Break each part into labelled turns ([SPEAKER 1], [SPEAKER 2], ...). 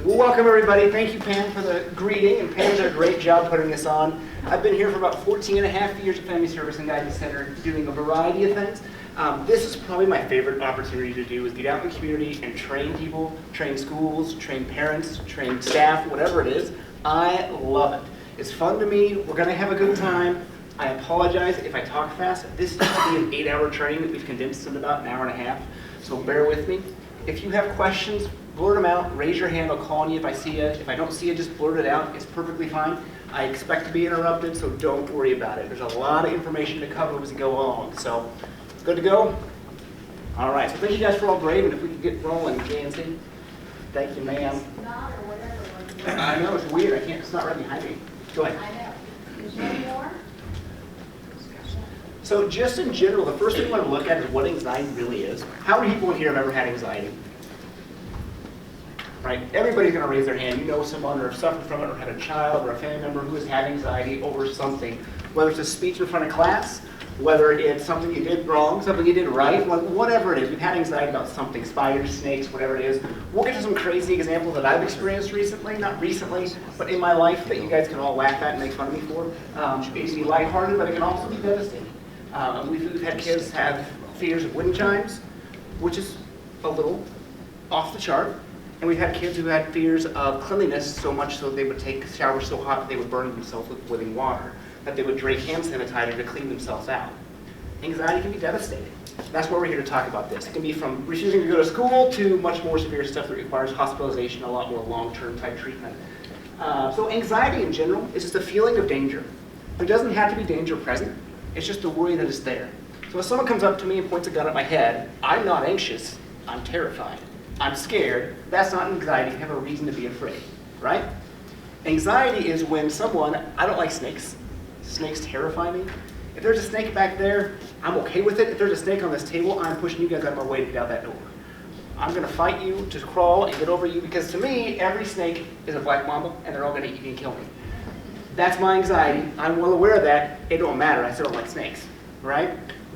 [SPEAKER 1] Well, welcome everybody. Thank you, Pam, for the greeting, and Pam did a great job putting this on. I've been here for about 14 and a half years at Family Service and Guidance Center doing a variety of things. This is probably my favorite opportunity to do, is get out in the community and train people, train schools, train parents, train staff, whatever it is. I love it. It's fun to me. We're going to have a good time. I apologize if I talk fast. This is going to be an 8-hour training that we've condensed in about an hour and a half, so bear with me. If you have questions, blurt them out, raise your hand, I'll call on you if I see you. If I don't see you, just blurt it out. It's perfectly fine. I expect to be interrupted, so don't worry about it. There's a lot of information to cover as we go along, so good to go? All right, so thank you guys for all great, and if we could get rolling, Nancy. Thank you, ma'am. I know, it's weird. It's not right behind me. Go ahead.
[SPEAKER 2] I know. Is there more?
[SPEAKER 1] So just in general, the first thing we want to look at is what anxiety really is. How many people in here have ever had anxiety? Right? Everybody's going to raise their hand. You know someone or have suffered from it or had a child or a family member who has had anxiety over something. Whether it's a speech in front of class, whether it's something you did wrong, something you did right, whatever it is. We've had anxiety about something, spiders, snakes, whatever it is. We'll get to some crazy examples that I've experienced recently, not recently, but in my life that you guys can all laugh at and make fun of me for. It can be lighthearted, but it can also be devastating. We've had kids have fears of wind chimes, which is a little off the chart. And we've had kids who had fears of cleanliness so much so they would take showers so hot that they would burn themselves with boiling water, that they would drink hand sanitizer to clean themselves out. Anxiety can be devastating. That's why we're here to talk about this. It can be from refusing to go to school to much more severe stuff that requires hospitalization, a lot more long-term type treatment. So anxiety in general is just a feeling of danger. There doesn't have to be danger present. It's just the worry that it's there. So if someone comes up to me and points a gun at my head, I'm not anxious, I'm terrified. I'm scared. That's not anxiety. You have a reason to be afraid, right? Anxiety is when I don't like snakes. Snakes terrify me. If there's a snake back there, I'm okay with it. If there's a snake on this table, I'm pushing you guys out of my way to get out that door. I'm going to fight you to crawl and get over you because to me, every snake is a black mamba and they're all going to eat me and kill me. That's my anxiety. I'm well aware of that. It don't matter. I still don't like snakes, right?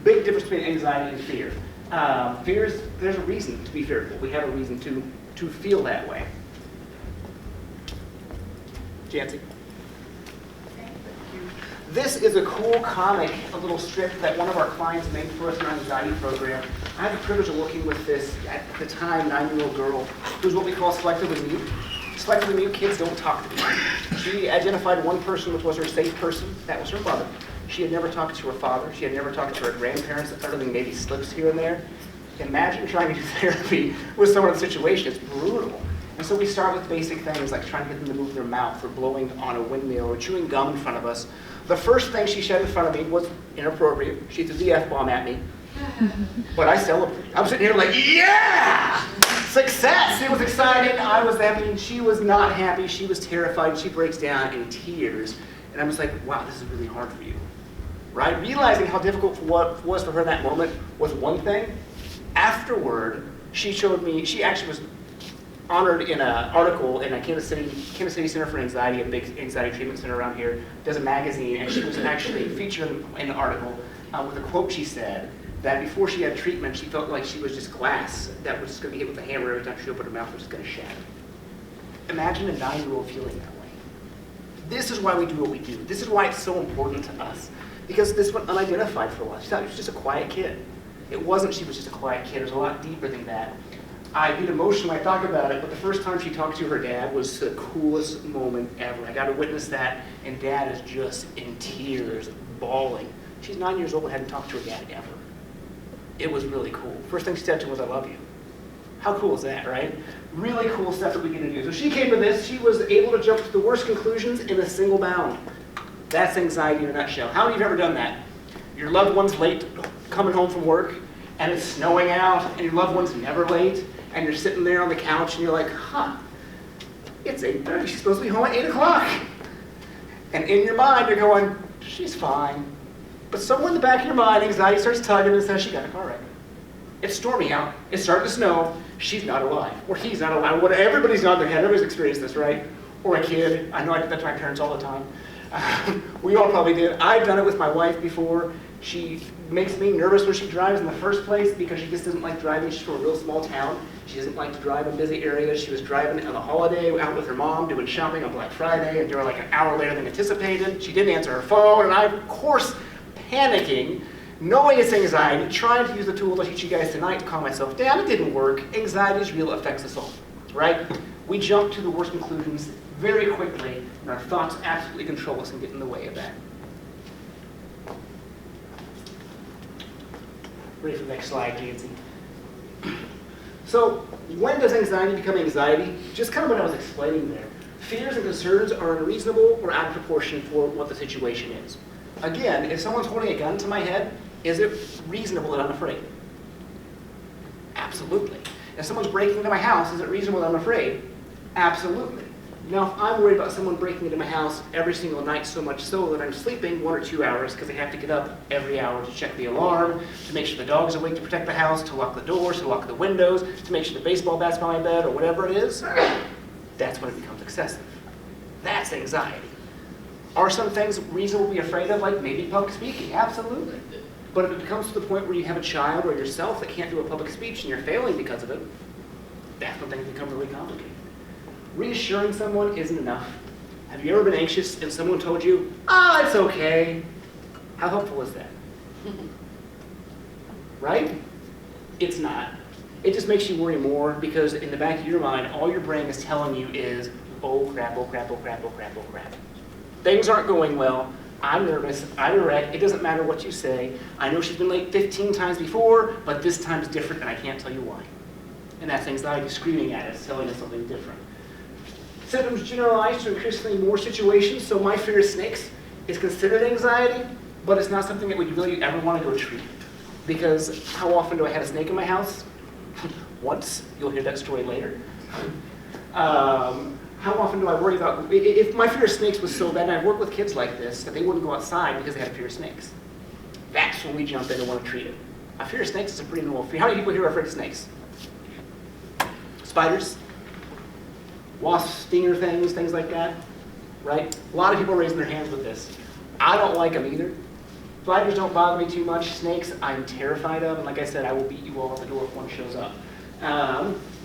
[SPEAKER 1] Big difference between anxiety and fear. There's a reason to be fearful. We have a reason to feel that way. Jancy. This is a cool comic, a little strip that one of our clients made for us in our anxiety program. I had the privilege of working with this, at the time, 9-year-old girl who's what we call selectively mute. Selectively mute kids don't talk to me. She identified one person which was her safe person. That was her mother. She had never talked to her father. She had never talked to her grandparents, other than maybe slips here and there. Imagine trying to do therapy with someone in a situation. It's brutal. And so we start with basic things like trying to get them to move their mouth or blowing on a windmill or chewing gum in front of us. The first thing she said in front of me was inappropriate. She threw the F-bomb at me. But I celebrated. I'm sitting here like, yeah! Success! It was exciting. I was happy. She was not happy. She was terrified. She breaks down in tears. And I was like, wow, this is really hard for you. Right? Realizing how difficult it was for her in that moment was one thing. Afterward, she showed me, she actually was honored in an article in a Kansas City Center for Anxiety, a big anxiety treatment center around here, does a magazine, and she was actually featured in an article with a quote she said that before she had treatment, she felt like she was just glass that was just going to be hit with a hammer every time she opened her mouth, was just going to shatter. Imagine a 9-year-old feeling that way. This is why we do what we do. This is why it's so important to us. Because this went unidentified for a while. She thought she was just a quiet kid. It wasn't she was just a quiet kid. It was a lot deeper than that. I get emotional when I talk about it, but the first time she talked to her dad was the coolest moment ever. I got to witness that, and Dad is just in tears, bawling. She's 9 years old and hadn't talked to her dad ever. It was really cool. First thing she said to him was, I love you. How cool is that, right? Really cool stuff that we get to do. So she came to this. She was able to jump to the worst conclusions in a single bound. That's anxiety in a nutshell. How many of you have ever done that? Your loved one's late coming home from work, and it's snowing out, and your loved one's never late, and you're sitting there on the couch, and you're like, it's 8:30. She's supposed to be home at 8 o'clock. And in your mind, you're going, she's fine. But somewhere in the back of your mind, anxiety starts tugging and says, she got in a car wreck. It's stormy out. It's starting to snow. She's not alive. Or he's not alive. Everybody's nodding their head. Everybody's experienced this, right? Or a kid. I know I do that to my parents all the time. We all probably did. I've done it with my wife before. She makes me nervous when she drives in the first place because she just doesn't like driving. She's from a real small town. She doesn't like to drive in busy areas. She was driving on a holiday out with her mom doing shopping on Black Friday, and they were like an hour later than anticipated. She didn't answer her phone, and I'm, of course, panicking, knowing it's anxiety, trying to use the tools I'll teach you guys tonight to calm myself down. It didn't work. Anxiety is real, it affects us all, right? We jump to the worst conclusions very quickly, and our thoughts absolutely control us and get in the way of that. Ready for the next slide, Jancy. So, when does anxiety become anxiety? Just kind of what I was explaining there. Fears and concerns are unreasonable or out of proportion for what the situation is. Again, if someone's holding a gun to my head, is it reasonable that I'm afraid? Absolutely. If someone's breaking into my house, is it reasonable that I'm afraid? Absolutely. Now, if I'm worried about someone breaking into my house every single night, so much so that I'm sleeping 1 or 2 hours because I have to get up every hour to check the alarm, to make sure the dog's awake to protect the house, to lock the doors, to lock the windows, to make sure the baseball bat's by my bed, or whatever it is, that's when it becomes excessive. That's anxiety. Are some things reasonable to be afraid of, like maybe public speaking? Absolutely. But if it comes to the point where you have a child or yourself that can't do a public speech and you're failing because of it, that's when things become really complicated. Reassuring someone isn't enough. Have you ever been anxious and someone told you, it's okay? How helpful is that? Right? It's not. It just makes you worry more because in the back of your mind, all your brain is telling you is, oh crap, oh crap, oh crap, oh crap, oh crap. Things aren't going well. I'm nervous. I'm a wreck. It doesn't matter what you say. I know she's been late 15 times before, but this time's different and I can't tell you why. And that's anxiety screaming at us, telling us something different. Symptoms generalize to increasingly more situations, so my fear of snakes is considered anxiety, but it's not something that we really ever want to go treat. Because how often do I have a snake in my house? Once. You'll hear that story later. How often do I worry about, if my fear of snakes was so bad, and I've worked with kids like this, that they wouldn't go outside because they had a fear of snakes. That's when we jump in and want to treat it. A fear of snakes is a pretty normal fear. How many people here are afraid of snakes? Spiders? Wasps, stinger things, things like that, right? A lot of people are raising their hands with this. I don't like them either. Spiders don't bother me too much. Snakes, I'm terrified of, and like I said, I will beat you all at the door if one shows up.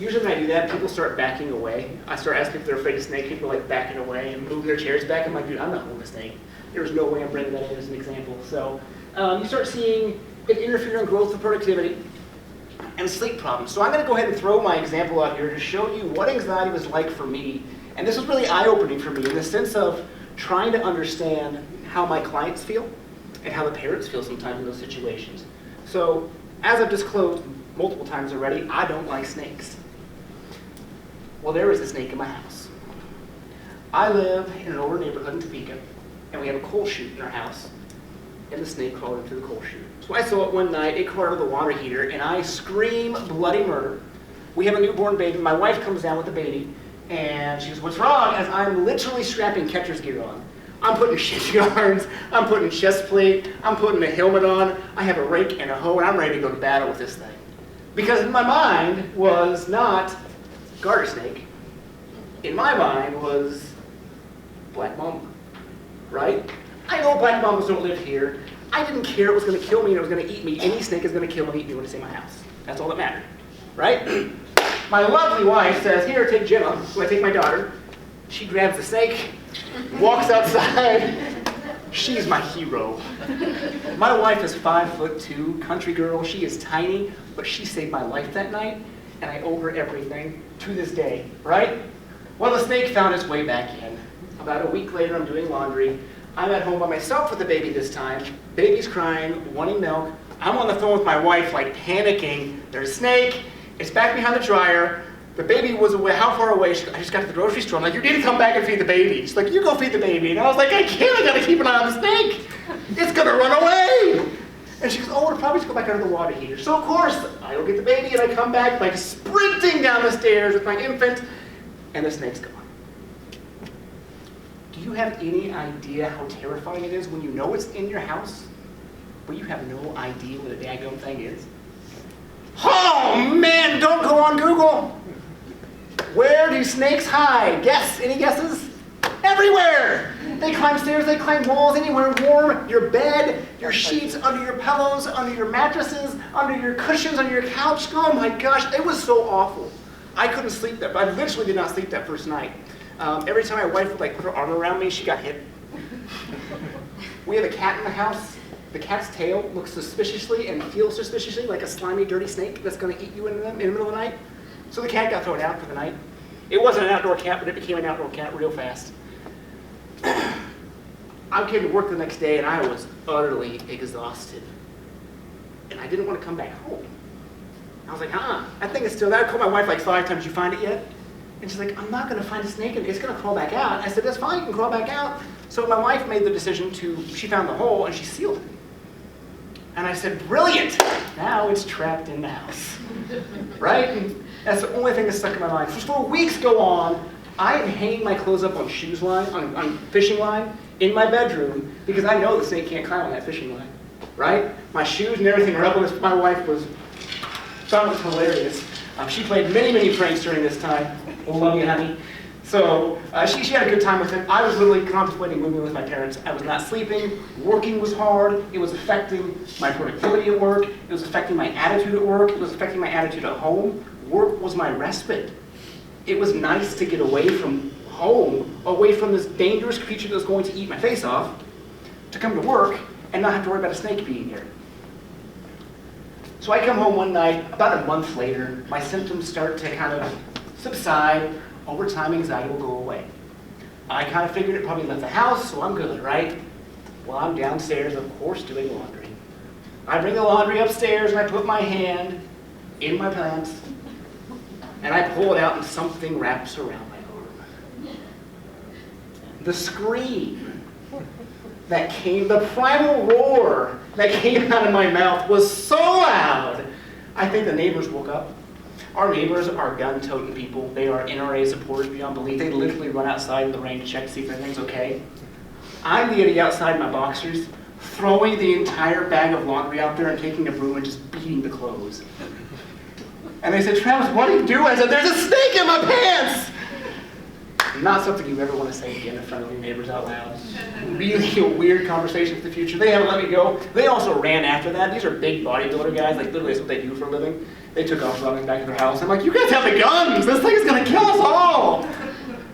[SPEAKER 1] Usually when I do that, people start backing away. I start asking if they're afraid of snakes. People are like backing away and moving their chairs back. I'm like, dude, I'm not holding a snake. There's no way I'm bringing that in as an example. So you start seeing it interfere in growth and productivity and sleep problems. So I'm going to go ahead and throw my example out here to show you what anxiety was like for me. And this was really eye-opening for me in the sense of trying to understand how my clients feel and how the parents feel sometimes in those situations. So as I've disclosed multiple times already, I don't like snakes. Well, there was a snake in my house. I live in an older neighborhood in Topeka, and we have a coal chute in our house, and the snake crawled into the coal chute. So I saw it one night, it crawled out of the water heater, and I scream bloody murder. We have a newborn baby. My wife comes down with the baby, and she goes, "What's wrong?" As I'm literally strapping catcher's gear on. I'm putting shin guards, I'm putting chest plate, I'm putting a helmet on, I have a rake and a hoe, and I'm ready to go to battle with this thing. Because in my mind was not garter snake. In my mind was black mamba, right? I know black mambas don't live here. I didn't care it was going to kill me and it was going to eat me. Any snake is going to kill and eat me when it's in my house. That's all that mattered, right? My lovely wife says, "Here, take Jenna." So I take my daughter. She grabs the snake, walks outside. She's my hero. My wife is 5'2", country girl. She is tiny, but she saved my life that night, and I owe her everything to this day, right? Well, the snake found its way back in. About a week later, I'm doing laundry. I'm at home by myself with the baby this time. Baby's crying, wanting milk. I'm on the phone with my wife, like panicking. There's a snake. It's back behind the dryer. The baby was away. How far away? She goes, "I just got to the grocery store." I'm like, "You need to come back and feed the baby." She's like, "You go feed the baby." And I was like, "I can't. I got to keep an eye on the snake. It's going to run away." And she goes, "Oh, we'll probably just go back under the water heater." So, of course, I go get the baby, and I come back, like, sprinting down the stairs with my infant, and the snake's gone. Do you have any idea how terrifying it is when you know it's in your house, but you have no idea what a daggone thing is? Oh, man, don't go on Google. Where do snakes hide? Guess. Any guesses? everywhere. They climb stairs, they climb walls, anywhere warm, your bed, your sheets, under your pillows, under your mattresses, under your cushions, under your couch. Oh my gosh, it was so awful. I couldn't sleep that, I literally did not sleep that first night. Every time my wife would put her arm around me, she got hit. We have a cat in the house. The cat's tail looks suspiciously and feels suspiciously like a slimy, dirty snake that's going to eat you in the middle of the night. So the cat got thrown out for the night. It wasn't an outdoor cat, but it became an outdoor cat real fast. I came to work the next day and I was utterly exhausted. And I didn't want to come back home. I was like, I think it's still there. I called my wife like 5 times, you find it yet? And she's like, I'm not going to find a snake and it's going to crawl back out. I said, that's fine, you can crawl back out. So my wife made the decision she found the hole and she sealed it. And I said, brilliant! Now it's trapped in the house. Right? And that's the only thing that stuck in my mind. So for weeks go on, I am hanging my clothes up on on fishing line in my bedroom because I know the snake can't climb on that fishing line. Right? My shoes and everything are up on this. My wife thought it was hilarious. She played many, many pranks during this time. Oh, love you, honey. So she had a good time with it. I was literally contemplating moving with my parents. I was not sleeping. Working was hard. It was affecting my productivity at work. It was affecting my attitude at work. It was affecting my attitude at home. Work was my respite. It was nice to get away from home, away from this dangerous creature that was going to eat my face off, to come to work and not have to worry about a snake being here. So I come home one night, about a month later, my symptoms start to kind of subside. Over time, anxiety will go away. I kind of figured it probably left the house, so I'm good, right? Well, I'm downstairs, of course, doing laundry. I bring the laundry upstairs and I put my hand in my pants and I pull it out and something wraps around my arm. The scream that came, the primal roar that came out of my mouth was so loud, I think the neighbors woke up. Our neighbors are gun-toting people. They are NRA supporters beyond belief. They literally run outside in the rain to check to see if everything's okay. I'm the idiot outside in my boxers, throwing the entire bag of laundry out there and taking a broom and just beating the clothes. And they said, Travis, what do you do? I said, there's a snake in my pants! Not something you ever want to say again in front of your neighbors out loud. Really a weird conversation for the future. They haven't let me go. They also ran after that. These are big bodybuilder guys. Like, literally, that's what they do for a living. They took off running back to their house. I'm like, you guys have the guns! This thing is going to kill us all!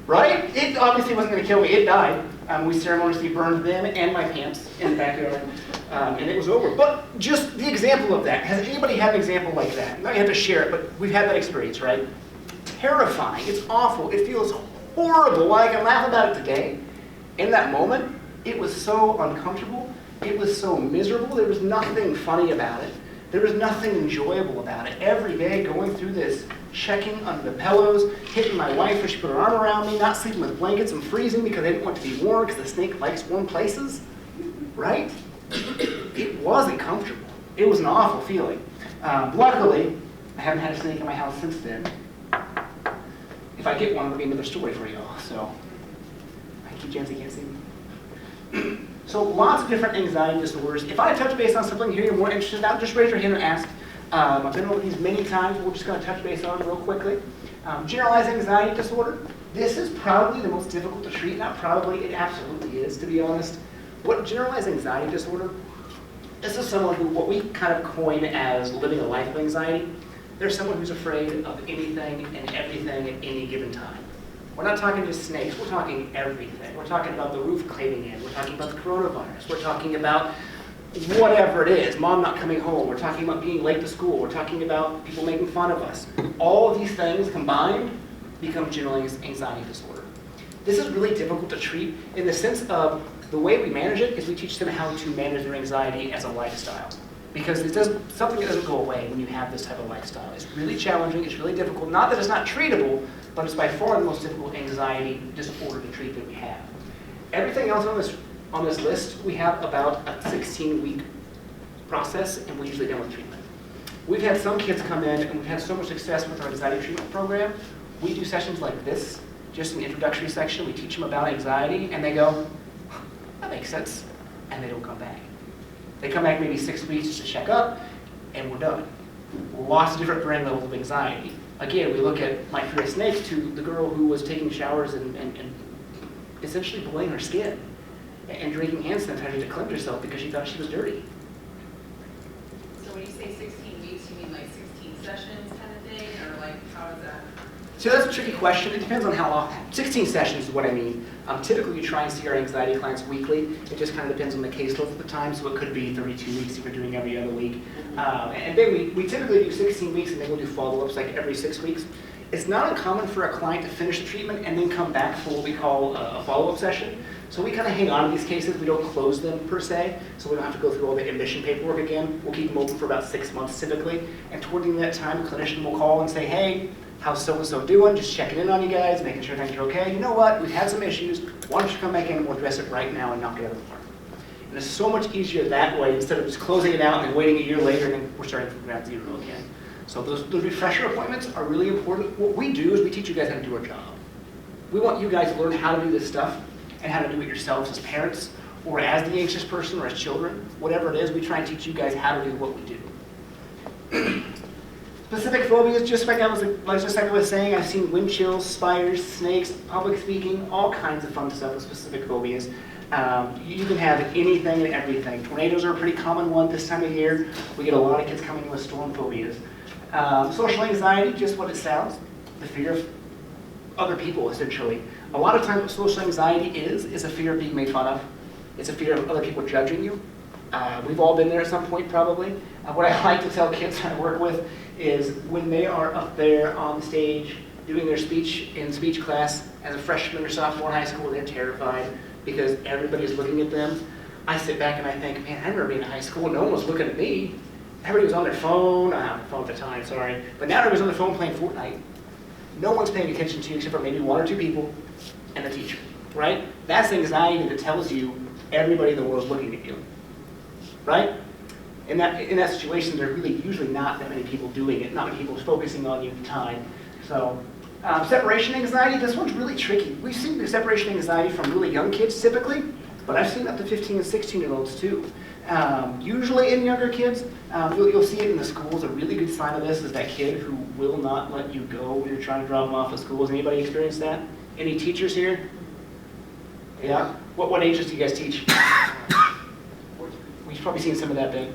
[SPEAKER 1] Right? It obviously wasn't going to kill me. It died. We ceremoniously burned them and my pants in the backyard. And it was over. But just the example of that. Has anybody had an example like that? Now you have to share it, but we've had that experience, right? Terrifying. It's awful. It feels horrible. While I can laugh about it today, in that moment, it was so uncomfortable. It was so miserable. There was nothing funny about it. There was nothing enjoyable about it. Every day going through this, checking under the pillows, hitting my wife when she put her arm around me, not sleeping with blankets and freezing because I didn't want to be warm because the snake likes warm places, right? It wasn't comfortable. It was an awful feeling. Luckily, I haven't had a snake in my house since then. If I get one, it'll be another story for y'all. So, I keep Jancy can't see me. So lots of different anxiety disorders. If I touch base on something here you're more interested about, just raise your hand and ask. I've been over these many times. We're just going to touch base on them real quickly. Generalized anxiety disorder. This is probably the most difficult to treat. Not probably, it absolutely is, to be honest. What generalized anxiety disorder? This is someone who, what we kind of coin as living a life of anxiety. They're someone who's afraid of anything and everything at any given time. We're not talking just snakes, we're talking everything. We're talking about the roof caving in, we're talking about the coronavirus, we're talking about whatever it is, mom not coming home, we're talking about being late to school, we're talking about people making fun of us. All of these things combined become generalized anxiety disorder. This is really difficult to treat in the sense of the way we manage it is we teach them how to manage their anxiety as a lifestyle. Because it's something that doesn't go away when you have this type of lifestyle. It's really challenging, it's really difficult. Not that it's not treatable, but it's by far the most difficult anxiety disorder to treat that we have. Everything else on this list, we have about a 16-week process, and we're usually done with treatment. We've had some kids come in, and we've had so much success with our anxiety treatment program. We do sessions like this, just an introductory section. We teach them about anxiety, and they go, that makes sense, and they don't come back. They come back maybe 6 weeks just to check up, and we're done. Lots of different varying levels of anxiety. Again, we look at my fear of snakes to the girl who was taking showers and essentially boiling her skin and drinking hand sanitizer to cleanse herself because she thought she was dirty.
[SPEAKER 3] So when you say 16 weeks, you mean like 16 sessions kind of thing, or like how is that?
[SPEAKER 1] So that's a tricky question. It depends on how long. 16 sessions is what I mean. Typically, we try and see our anxiety clients weekly. It just kind of depends on the caseload at the time, so it could be 32 weeks if we're doing every other week. And then we typically do 16 weeks, and then we'll do follow-ups like every 6 weeks. It's not uncommon for a client to finish the treatment and then come back for what we call a follow-up session. So we kind of hang on to these cases. We don't close them per se, so we don't have to go through all the admission paperwork again. We'll keep them open for about 6 months typically. And toward the end of that time, a clinician will call and say, hey, how's so-and-so doing? Just checking in on you guys, making sure things are okay. You know what? We've had some issues. Why don't you come back in and we'll address it right now and knock it out of the park. And it's so much easier that way instead of just closing it out and then waiting a year later and then we're starting from ground zero again. So those refresher appointments are really important. What we do is we teach you guys how to do our job. We want you guys to learn how to do this stuff and how to do it yourselves as parents or as the anxious person or as children. Whatever it is, we try and teach you guys how to do what we do. Specific phobias, just like I was saying, I've seen wind chills, spiders, snakes, public speaking, all kinds of fun stuff with specific phobias. You can have anything and everything. Tornadoes are a pretty common one this time of year. We get a lot of kids coming in with storm phobias. Social anxiety, just what it sounds, the fear of other people, essentially. A lot of times what social anxiety is a fear of being made fun of. It's a fear of other people judging you. We've all been there at some point, probably. What I like to tell kids I work with is when they are up there on the stage doing their speech in speech class as a freshman or sophomore in high school, they're terrified because everybody's looking at them. I sit back and I think, man, I remember being in high school, no one was looking at me. Everybody was on their phone, phone at the time, sorry. But now everybody's on their phone playing Fortnite. No one's paying attention to you except for maybe one or two people and the teacher, right? That's anxiety that tells you everybody in the world is looking at you, right? In that situation, there are really usually not that many people doing it, not many people focusing on you at the time. So separation anxiety, this one's really tricky. We've seen the separation anxiety from really young kids typically, but I've seen up to 15 and 16-year-olds too. Usually in younger kids, you'll see it in the schools. A really good sign of this is that kid who will not let you go when you're trying to drop them off at school. Has anybody experienced that? Any teachers here? Yeah? What ages do you guys teach? We've probably seen some of that then.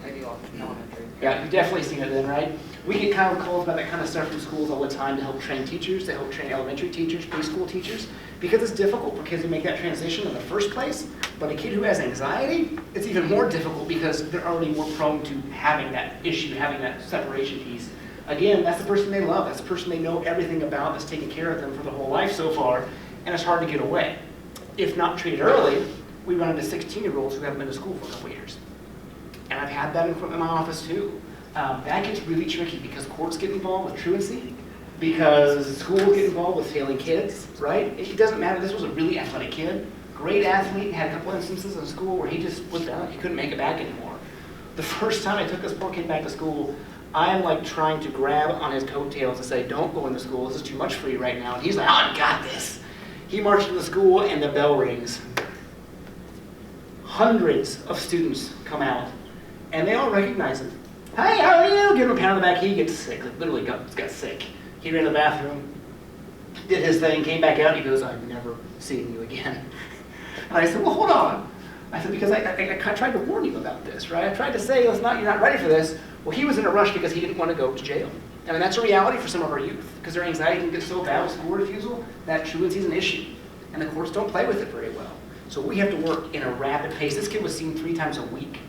[SPEAKER 4] Elementary.
[SPEAKER 1] Yeah, you've definitely seen it then, right? We get kind of calls about that kind of stuff from schools all the time to help train teachers, to help train elementary teachers, preschool teachers, because it's difficult for kids to make that transition in the first place. But a kid who has anxiety, it's even more difficult because they're already more prone to having that issue, having that separation piece. Again, that's the person they love. That's the person they know everything about, that's taken care of them for their whole life so far, and it's hard to get away. If not treated early, we run into 16-year-olds who haven't been to school for a couple of years. And I've had that in my office too. That gets really tricky because courts get involved with truancy, because schools get involved with failing kids, right? It doesn't matter. This was a really athletic kid, great athlete, had a couple instances in school where he just was down, he couldn't make it back anymore. The first time I took this poor kid back to school, I am like trying to grab on his coattails and say, don't go into school, this is too much for you right now. And he's like, oh, I got this. He marched into school and the bell rings. Hundreds of students come out. And they all recognize him. Hey, how are you? Give him a pat on the back. He gets sick. Literally got sick. He ran to the bathroom, did his thing, came back out. And he goes, I'm never seeing you again. And I said, well, hold on. I said, because I tried to warn you about this, right? I tried to say, you're not ready for this. Well, he was in a rush because he didn't want to go to jail. I mean, that's a reality for some of our youth because their anxiety can get so bad with school refusal that truancy is an issue. And the courts don't play with it very well. So we have to work in a rapid pace. This kid was seen 3 times a week.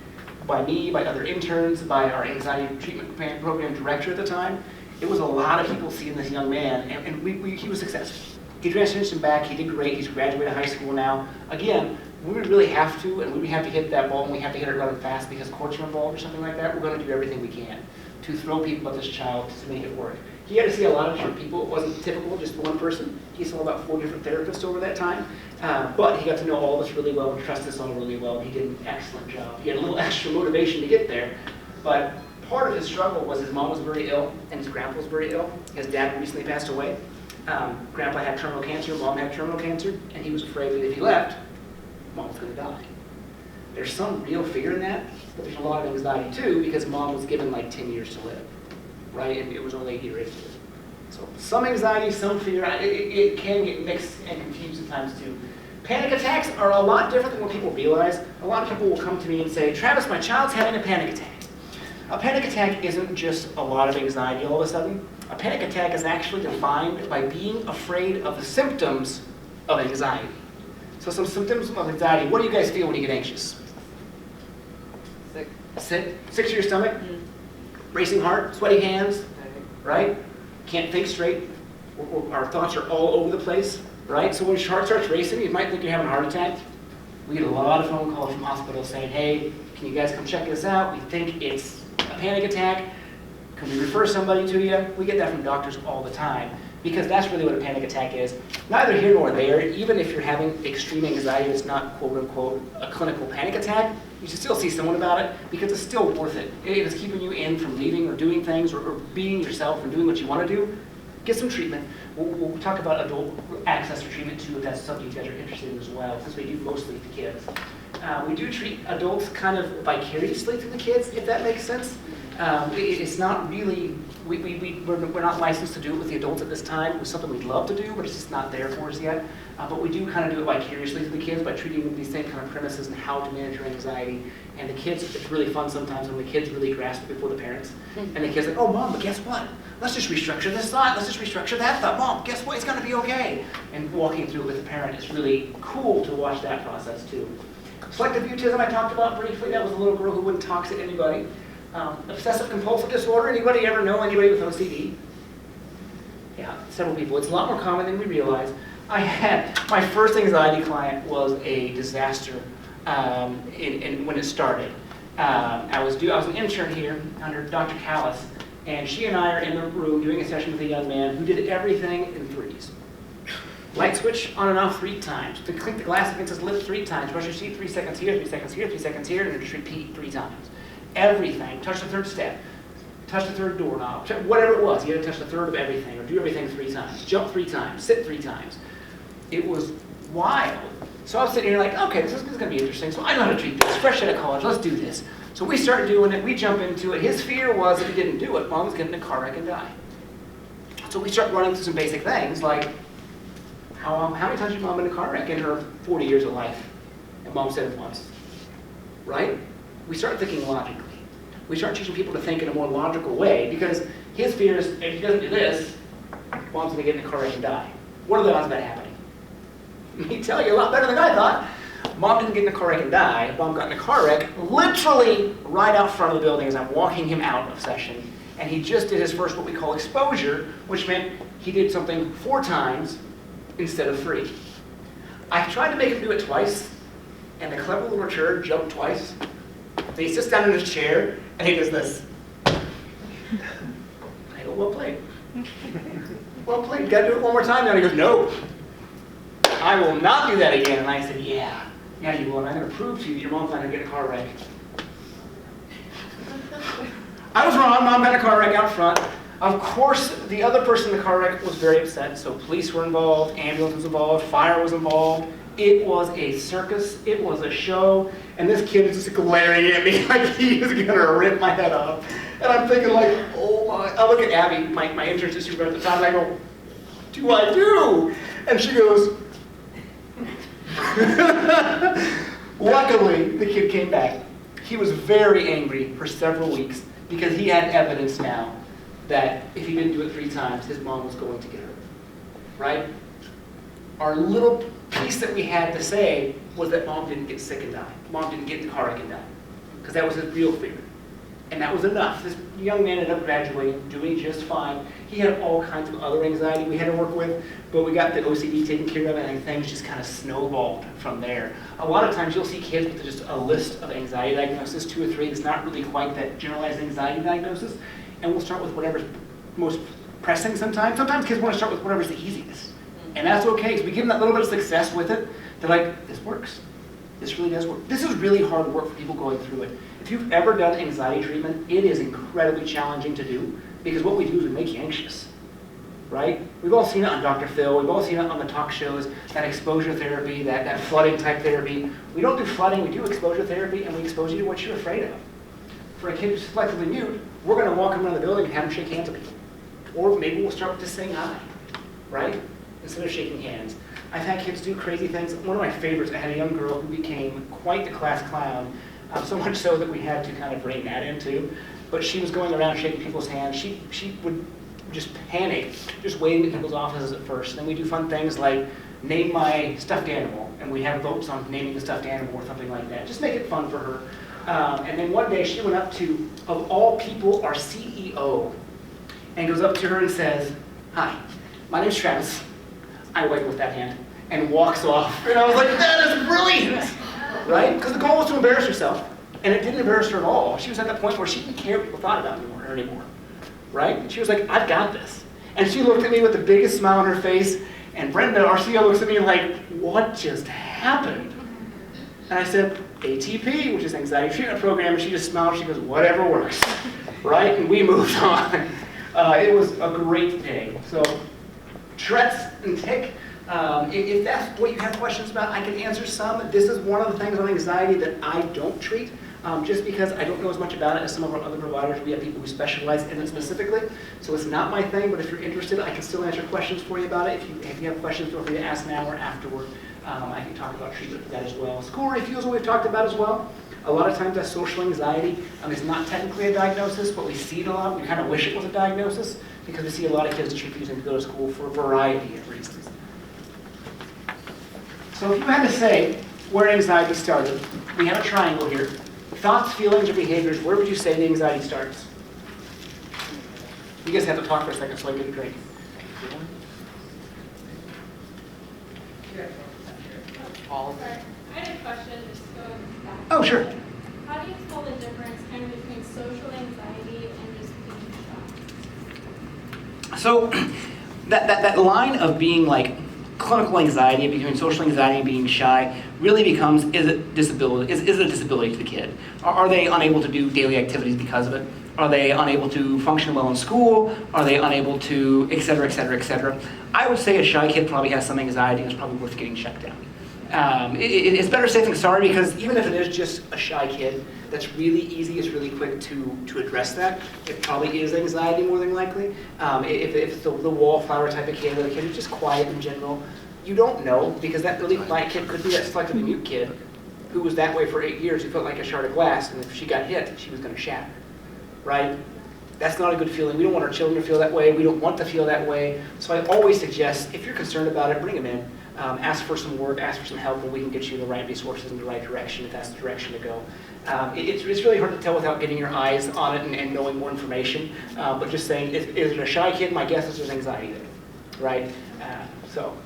[SPEAKER 1] By me, by other interns, by our anxiety treatment program director at the time. It was a lot of people seeing this young man, and he was successful. He transitioned back, he did great, he's graduated high school now. Again, we really have to, and we have to hit that ball, and we have to hit it running fast because courts are involved or something like that. We're going to do everything we can to throw people at this child to make it work. He had to see a lot of different people. It wasn't typical, just one person. He saw about 4 different therapists over that time. But he got to know all this really well and trust us all really well. He did an excellent job. He had a little extra motivation to get there. But part of his struggle was his mom was very ill and his grandpa was very ill. His dad recently passed away. Grandpa had terminal cancer, mom had terminal cancer, and he was afraid that if he left, mom was going to die. There's some real fear in that, but there's a lot of anxiety too because mom was given like 10 years to live. Right? And it was only 8 years. So some anxiety, some fear, it can get mixed and confused at times too. Panic attacks are a lot different than what people realize. A lot of people will come to me and say, Travis, my child's having a panic attack. A panic attack isn't just a lot of anxiety all of a sudden. A panic attack is actually defined by being afraid of the symptoms of anxiety. So some symptoms of anxiety, what do you guys feel when you get anxious?
[SPEAKER 4] Sick.
[SPEAKER 1] Sick to your stomach? Racing heart, sweaty hands, right? Can't think straight. Our thoughts are all over the place, right? So when your heart starts racing, you might think you're having a heart attack. We get a lot of phone calls from hospitals saying, hey, can you guys come check this out? We think it's a panic attack. Can we refer somebody to you? We get that from doctors all the time because that's really what a panic attack is. Neither here nor there. Even if you're having extreme anxiety that's not quote unquote a clinical panic attack, you should still see someone about it because it's still worth it. It is keeping you in from leaving or doing things or being yourself and doing what you want to do. Get some treatment. We'll talk about adult access to treatment too if that's something you guys are interested in as well, since we do mostly the kids. We do treat adults kind of vicariously through the kids, if that makes sense. It's not really, we're not licensed to do it with the adults at this time. It was something we'd love to do, but it's just not there for us yet. But we do kind of do it vicariously through the kids by treating these same kind of premises and how to manage your anxiety. And the kids, it's really fun sometimes when the kids really grasp it before the parents. And the kids are like, oh, Mom, but guess what? Let's just restructure this thought. Let's just restructure that thought. Mom, guess what? It's going to be okay. And walking through it with the parent is really cool to watch that process too. Selective mutism I talked about briefly. That was a little girl who wouldn't talk to anybody. Obsessive compulsive disorder. Anybody ever know anybody with OCD? Yeah, several people. It's a lot more common than we realize. My first anxiety client was a disaster when it started. I was an intern here under Dr. Callis, and she and I are in the room doing a session with a young man who did everything in threes. Light switch on and off 3 times. To clink the glass against his lip 3 times. Brush your teeth 3 seconds here, 3 seconds here, 3 seconds here, and just repeat 3 times. Everything. Touch the 3rd step. Touch the 3rd doorknob. Whatever it was, he had to touch the 3rd of everything, or do everything 3 times. Jump 3 times. Sit 3 times. It was wild. So I was sitting here like, okay, this is going to be interesting. So I know how to treat this. Fresh out of college, let's do this. So we started doing it. We jump into it. His fear was if he didn't do it, Mom was getting in a car wreck and die. So we start running through some basic things like, how many times did Mom in a car wreck in her 40 years of life? And Mom said it once. Right? We start thinking logically. We start teaching people to think in a more logical way because his fear is if he doesn't do this, Mom's going to get in a car wreck and die. What are the odds of that happening? Let me tell you, a lot better than I thought. Mom didn't get in a car wreck and die. Mom got in a car wreck literally right out front of the building as I'm walking him out of session. And he just did his first what we call exposure, which meant he did something 4 times instead of 3. I tried to make him do it twice, and the clever little turd jumped twice. So he sits down in his chair, and he does this. I go, well played. Well played. You gotta do it one more time now. He goes, no. I will not do that again. And I said, yeah you will. And I'm gonna prove to you that your mom's not gonna get in a car wreck. I was wrong. Mom got in a car wreck out front. Of course, the other person in the car wreck was very upset. So police were involved, ambulance was involved, fire was involved. It was a circus. It was a show. And this kid is just glaring at me like he is gonna rip my head off. And I'm thinking like, oh my. I look at Abby, my internship supervisor at the time, and I go, what do I do? And she goes, luckily, the kid came back. He was very angry for several weeks because he had evidence now that if he didn't do it 3 times, his mom was going to get hurt, right? Our little piece that we had to say was that Mom didn't get sick and die. Mom didn't get in the car wreck and die, because that was his real fear. And that was enough. This young man ended up graduating, doing just fine. He had all kinds of other anxiety we had to work with, but we got the OCD taken care of, and things just kind of snowballed from there. A lot of times you'll see kids with just a list of anxiety diagnoses, 2 or 3, that's not really quite that generalized anxiety diagnosis, and we'll start with whatever's most pressing sometimes. Sometimes kids want to start with whatever's the easiest, and that's okay, because we give them that little bit of success with it. They're like, this works. This really does work. This is really hard work for people going through it. If you've ever done anxiety treatment, it is incredibly challenging to do because what we do is we make you anxious, right? We've all seen it on Dr. Phil. We've all seen it on the talk shows, that exposure therapy, that flooding type therapy. We don't do flooding, we do exposure therapy, and we expose you to what you're afraid of. For a kid who's selectively mute, we're going to walk him around the building and have him shake hands with people. Or maybe we'll start with just saying hi, right? Instead of shaking hands. I've had kids do crazy things. One of my favorites, I had a young girl who became quite the class clown, so much so that we had to kind of rein that in too. But she was going around shaking people's hands. She would just panic, just waving at people's offices at first. And then we do fun things like name my stuffed animal, and we have votes on naming the stuffed animal or something like that. Just make it fun for her. And then one day she went up to, of all people, our CEO, and goes up to her and says, "Hi, my name's Travis." I wave with that hand and walks off. And I was like, that is brilliant, right? Because the goal was to embarrass herself, and it didn't embarrass her at all. She was at that point where she didn't care what people thought about her anymore, right? And she was like, I've got this. And she looked at me with the biggest smile on her face, and Brenda, our CEO, looks at me like, what just happened? And I said, ATP, which is Anxiety Treatment Program, and she just smiled. She goes, whatever works, right? And we moved on. It was a great day. So, Tourette's and tic, if that's what you have questions about, I can answer some. This is one of the things on anxiety that I don't treat, just because I don't know as much about it as some of our other providers. We have people who specialize in it specifically, so it's not my thing, but if you're interested, I can still answer questions for you about it. If you have questions, feel free to ask now or afterward. I can talk about treatment for that as well. School refusal we've talked about as well. A lot of times that's social anxiety. It's not technically a diagnosis, but we see it a lot. We kind of wish it was a diagnosis because we see a lot of kids just refusing to go to school for a variety of reasons. So if you had to say where anxiety started, we have a triangle here. Thoughts, feelings, or behaviors, where would you say the anxiety starts? You guys have to talk for a second so I get a drink.
[SPEAKER 4] All of
[SPEAKER 2] Sorry,
[SPEAKER 4] it.
[SPEAKER 2] I had a question just going back.
[SPEAKER 1] Oh, sure.
[SPEAKER 2] How do you tell the difference kind of between social anxiety and just being shy?
[SPEAKER 1] So that line of being like clinical anxiety between social anxiety and being shy really becomes, is it disability? Is it a disability to the kid? Are they unable to do daily activities because of it? Are they unable to function well in school? Are they unable to, et cetera, et cetera, et cetera? I would say a shy kid probably has some anxiety and is probably worth getting checked out. It's better safe than sorry, because even if it is just a shy kid, that's really easy, it's really quick to address that. It probably is anxiety more than likely. If it's the wallflower type of kid, or the kid who's just quiet in general, you don't know, because that really quiet kid could be that selectively mute kid who was that way for 8 years, who felt like a shard of glass, and if she got hit, she was going to shatter, right? That's not a good feeling. We don't want our children to feel that way. We don't want to feel that way. So I always suggest, if you're concerned about it, bring them in. Ask for some work, ask for some help, and we can get you the right resources in the right direction if that's the direction to go. It's really hard to tell without getting your eyes on it and knowing more information. But just saying, is it a shy kid? My guess is there's anxiety there, right? So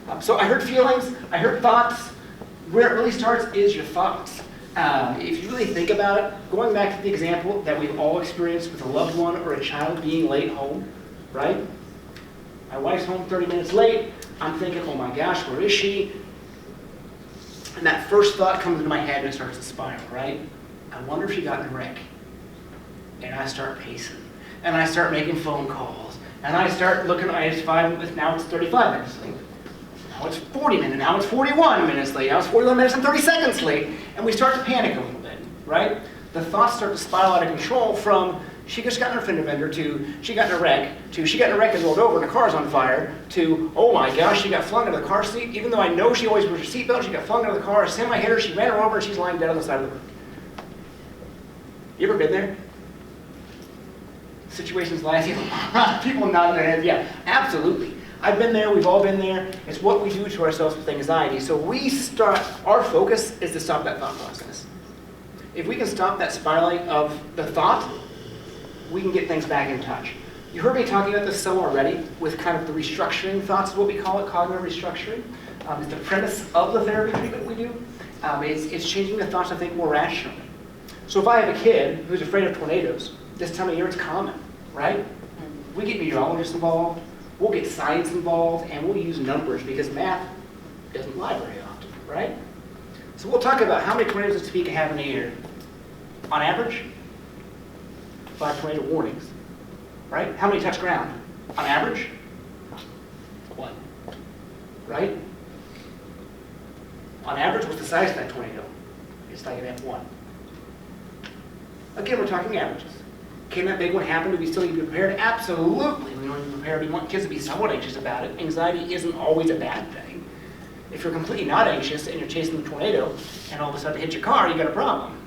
[SPEAKER 1] I heard feelings, I heard thoughts. Where it really starts is your thoughts. If you really think about it, going back to the example that we've all experienced with a loved one or a child being late home, right? My wife's home 30 minutes late. I'm thinking, oh my gosh, where is she? And that first thought comes into my head and it starts to spiral, right? I wonder if she got in a wreck. And I start pacing. And I start making phone calls. And I start looking, now it's 35 minutes late. Now it's 40 minutes, now it's 41 minutes late. Now it's 41 minutes and 30 seconds late. And we start to panic a little bit, right? The thoughts start to spiral out of control from, she just got in her fender bender, to she got in a wreck, to she got in a wreck and rolled over and the car's on fire, to, oh my gosh, she got flung into the car seat. Even though I know she always wears her seatbelt, she got flung into the car, a semi hit her, she ran her over, and she's lying dead on the side of the road. You ever been there? Situations like that, people nodding their heads, yeah, absolutely. I've been there, we've all been there. It's what we do to ourselves with anxiety. So our focus is to stop that thought process. If we can stop that spiraling of the thought, we can get things back in touch. You heard me talking about this some already with kind of the restructuring thoughts, is what we call it, cognitive restructuring. It's the premise of the therapy treatment we do. It's changing the thoughts to think more rationally. So if I have a kid who's afraid of tornadoes, this time of year it's common, right? We get meteorologists involved, we'll get science involved, and we'll use numbers because math doesn't lie very often, right? So we'll talk about how many tornadoes does Topeka have in a year. On average, 5 tornado warnings, right? How many touch ground? On average, 1, right? On average, what's the size of that tornado? It's like an F1. Again, we're talking averages. Can that big one happen? Do we still need to be prepared? Absolutely. We don't need to be prepared. We want kids to be somewhat anxious about it. Anxiety isn't always a bad thing. If you're completely not anxious and you're chasing the tornado and all of a sudden hit your car, you got a problem.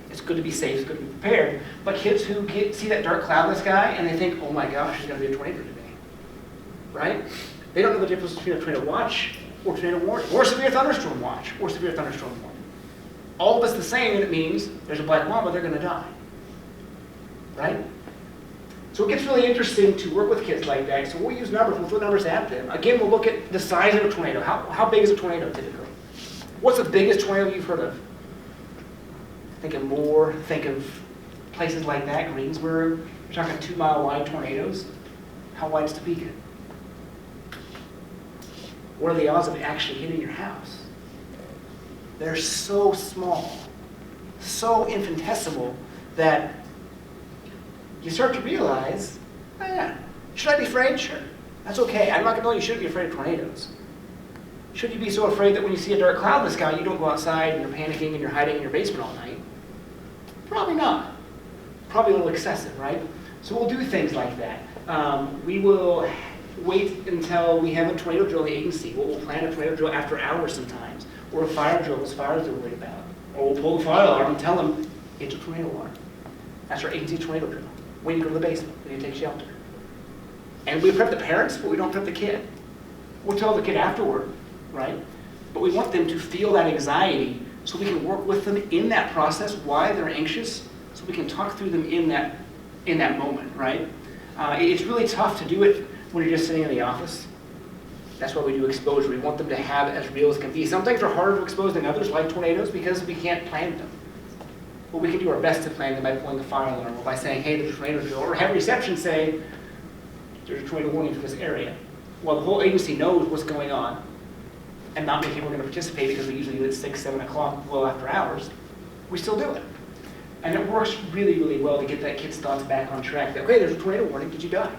[SPEAKER 1] It's good to be safe, it's good to be prepared. But kids who see that dark cloud in the sky and they think, oh my gosh, there's going to be a tornado today, right? They don't know the difference between a tornado watch or tornado warning, or severe thunderstorm watch, or severe thunderstorm warning. All of it's the same, and it means there's a black mamba, they're going to die, right? So it gets really interesting to work with kids like that. So we'll use numbers, we'll throw numbers at them. Again, we'll look at the size of a tornado. How big is a tornado typically? What's the biggest tornado you've heard of? Think of Moore, think of places like that, Greensburg. We're talking 2-mile wide tornadoes. How wide is Topeka? What are the odds of it actually hitting your house? They're so small, so infinitesimal that you start to realize, oh yeah, should I be afraid? Sure. That's okay. I'm not going to tell you shouldn't be afraid of tornadoes. Should you be so afraid that when you see a dark cloud in the sky, you don't go outside and you're panicking and you're hiding in your basement all night? Probably not. Probably a little excessive, right? So we'll do things like that. We will wait until we have a tornado drill in the agency. We'll plan a tornado drill after hours sometimes, or a fire drill as fires are worried about. Or we'll pull the fire alarm and tell them it's a tornado alarm. That's our agency tornado drill. We need to go to the basement. We need to take shelter. And we prep the parents, but we don't prep the kid. We'll tell the kid afterward, right? But we want them to feel that anxiety so we can work with them in that process, why they're anxious, so we can talk through them in that moment, right? It's really tough to do it when you're just sitting in the office. That's why we do exposure. We want them to have it as real as can be. Some things are harder to expose than others, like tornadoes, because we can't plan them. But we can do our best to plan them by pulling a fire alarm, or by saying, hey, there's a tornado drill, or have reception say, there's a tornado warning for this area. Well, the whole agency knows what's going on, and not many people are going to participate because we usually do it at 6, 7 o'clock, well after hours. We still do it. And it works really, really well to get that kid's thoughts back on track. That, okay, there's a tornado warning, did you die?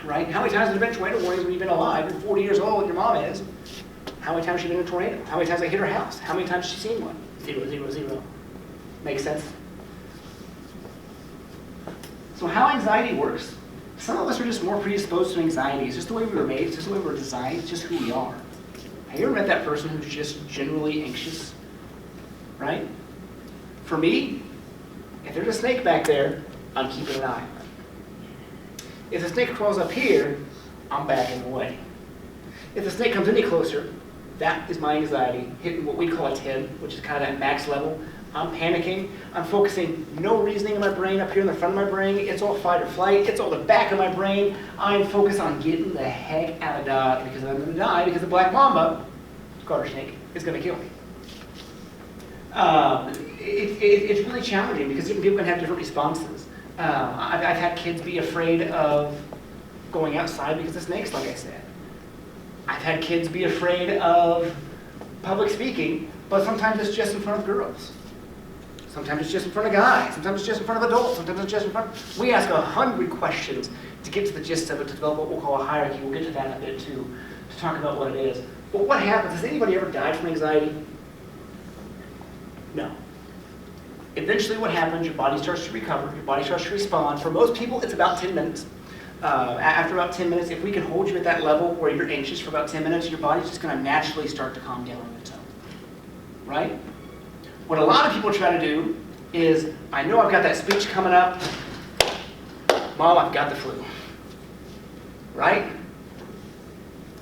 [SPEAKER 1] Right? How many times have there been tornado warnings when you've been alive? You're 40 years old, your mom is. How many times has she been in a tornado? How many times they hit her house? How many times has she seen one? 0, 0, 0. Make sense? So how anxiety works? Some of us are just more predisposed to anxiety. It's just the way we were made. It's just the way we were designed. It's just who we are. Have you ever met that person who's just generally anxious? Right? For me, if there's a snake back there, I'm keeping an eye on it. If the snake crawls up here, I'm backing away. If the snake comes any closer, that is my anxiety hitting what we call a 10, which is kind of at max level. I'm panicking. I'm focusing no reasoning in my brain up here in the front of my brain. It's all fight or flight. It's all the back of my brain. I'm focused on getting the heck out of Dodge because I'm going to die because the black mamba, garter snake, is going to kill me. It's really challenging because different people can have different responses. I've had kids be afraid of going outside because of snakes, like I said. I've had kids be afraid of public speaking, but sometimes it's just in front of girls. Sometimes it's just in front of guys. Sometimes it's just in front of adults. Sometimes it's just in front of... We ask 100 questions to get to the gist of it, to develop what we'll call a hierarchy. We'll get to that in a bit too, to talk about what it is. But what happens? Has anybody ever died from anxiety? No. Eventually what happens, your body starts to recover, your body starts to respond. For most people, it's about 10 minutes. After about 10 minutes, if we can hold you at that level where you're anxious for about 10 minutes, your body's just going to naturally start to calm down on its own. Right? What a lot of people try to do is, I know I've got that speech coming up. Mom, I've got the flu. Right?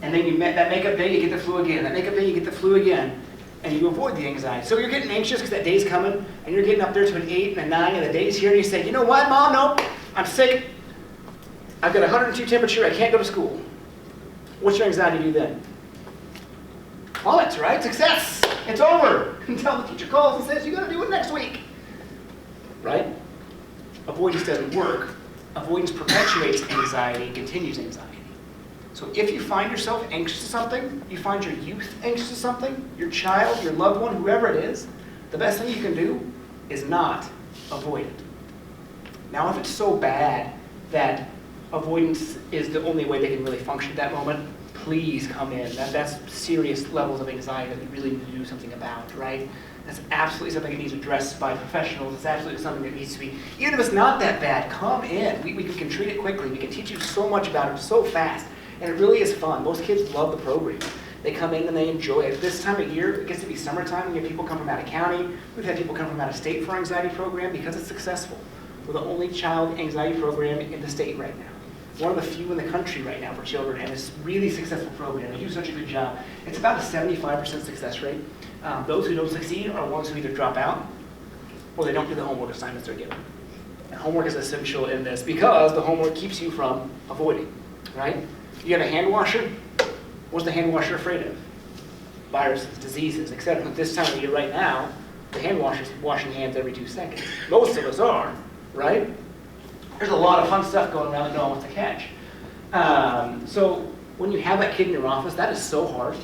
[SPEAKER 1] And then that makeup day, you get the flu again. That makeup day, you get the flu again. And you avoid the anxiety. So you're getting anxious because that day's coming, and you're getting up there to an 8 and a 9, and the day's here, and you say, you know what, Mom, no, I'm sick. I've got 102 temperature, I can't go to school. What's your anxiety do then? Plummets, right? Success! It's over! Until the teacher calls and says, you gotta do it next week. Right? Avoidance doesn't work. Avoidance perpetuates anxiety and continues anxiety. So if you find yourself anxious to something, you find your youth anxious to something, your child, your loved one, whoever it is, the best thing you can do is not avoid it. Now if it's so bad that avoidance is the only way they can really function at that moment, please come in. That's serious levels of anxiety that we really need to do something about, right? That's absolutely something that needs addressed by professionals. It's absolutely something that needs to be, even if it's not that bad, come in. We can treat it quickly. We can teach you so much about it so fast. And it really is fun. Most kids love the program. They come in and they enjoy it. This time of year, it gets to be summertime. We have people come from out of county. We've had people come from out of state for our anxiety program because it's successful. We're the only child anxiety program in the state right now. One of the few in the country right now for children, and it's a really successful program. They do such a good job. It's about a 75% success rate. Those who don't succeed are ones who either drop out or they don't do the homework assignments they're given. And homework is essential in this because the homework keeps you from avoiding, right? You have a hand washer. What's the hand washer afraid of? Viruses, diseases, etc. At this time of year right now, the hand washer's washing hands every 2 seconds. Most of us are, right? There's a lot of fun stuff going around that no one wants to catch. So when you have that kid in your office, that is so hard.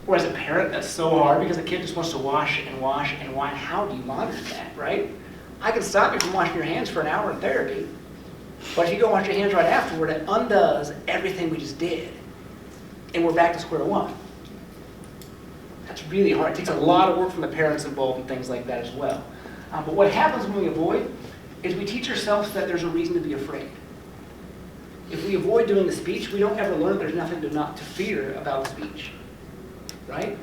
[SPEAKER 1] Or as a parent, that's so hard because the kid just wants to wash and wash and wash. How do you monitor that, right? I can stop you from washing your hands for an hour in therapy, but if you go wash your hands right afterward, it undoes everything we just did. And we're back to square one. That's really hard. It takes a lot of work from the parents involved and things like that as well. But what happens when we avoid is we teach ourselves that there's a reason to be afraid. If we avoid doing the speech, we don't ever learn there's nothing to fear about speech, right?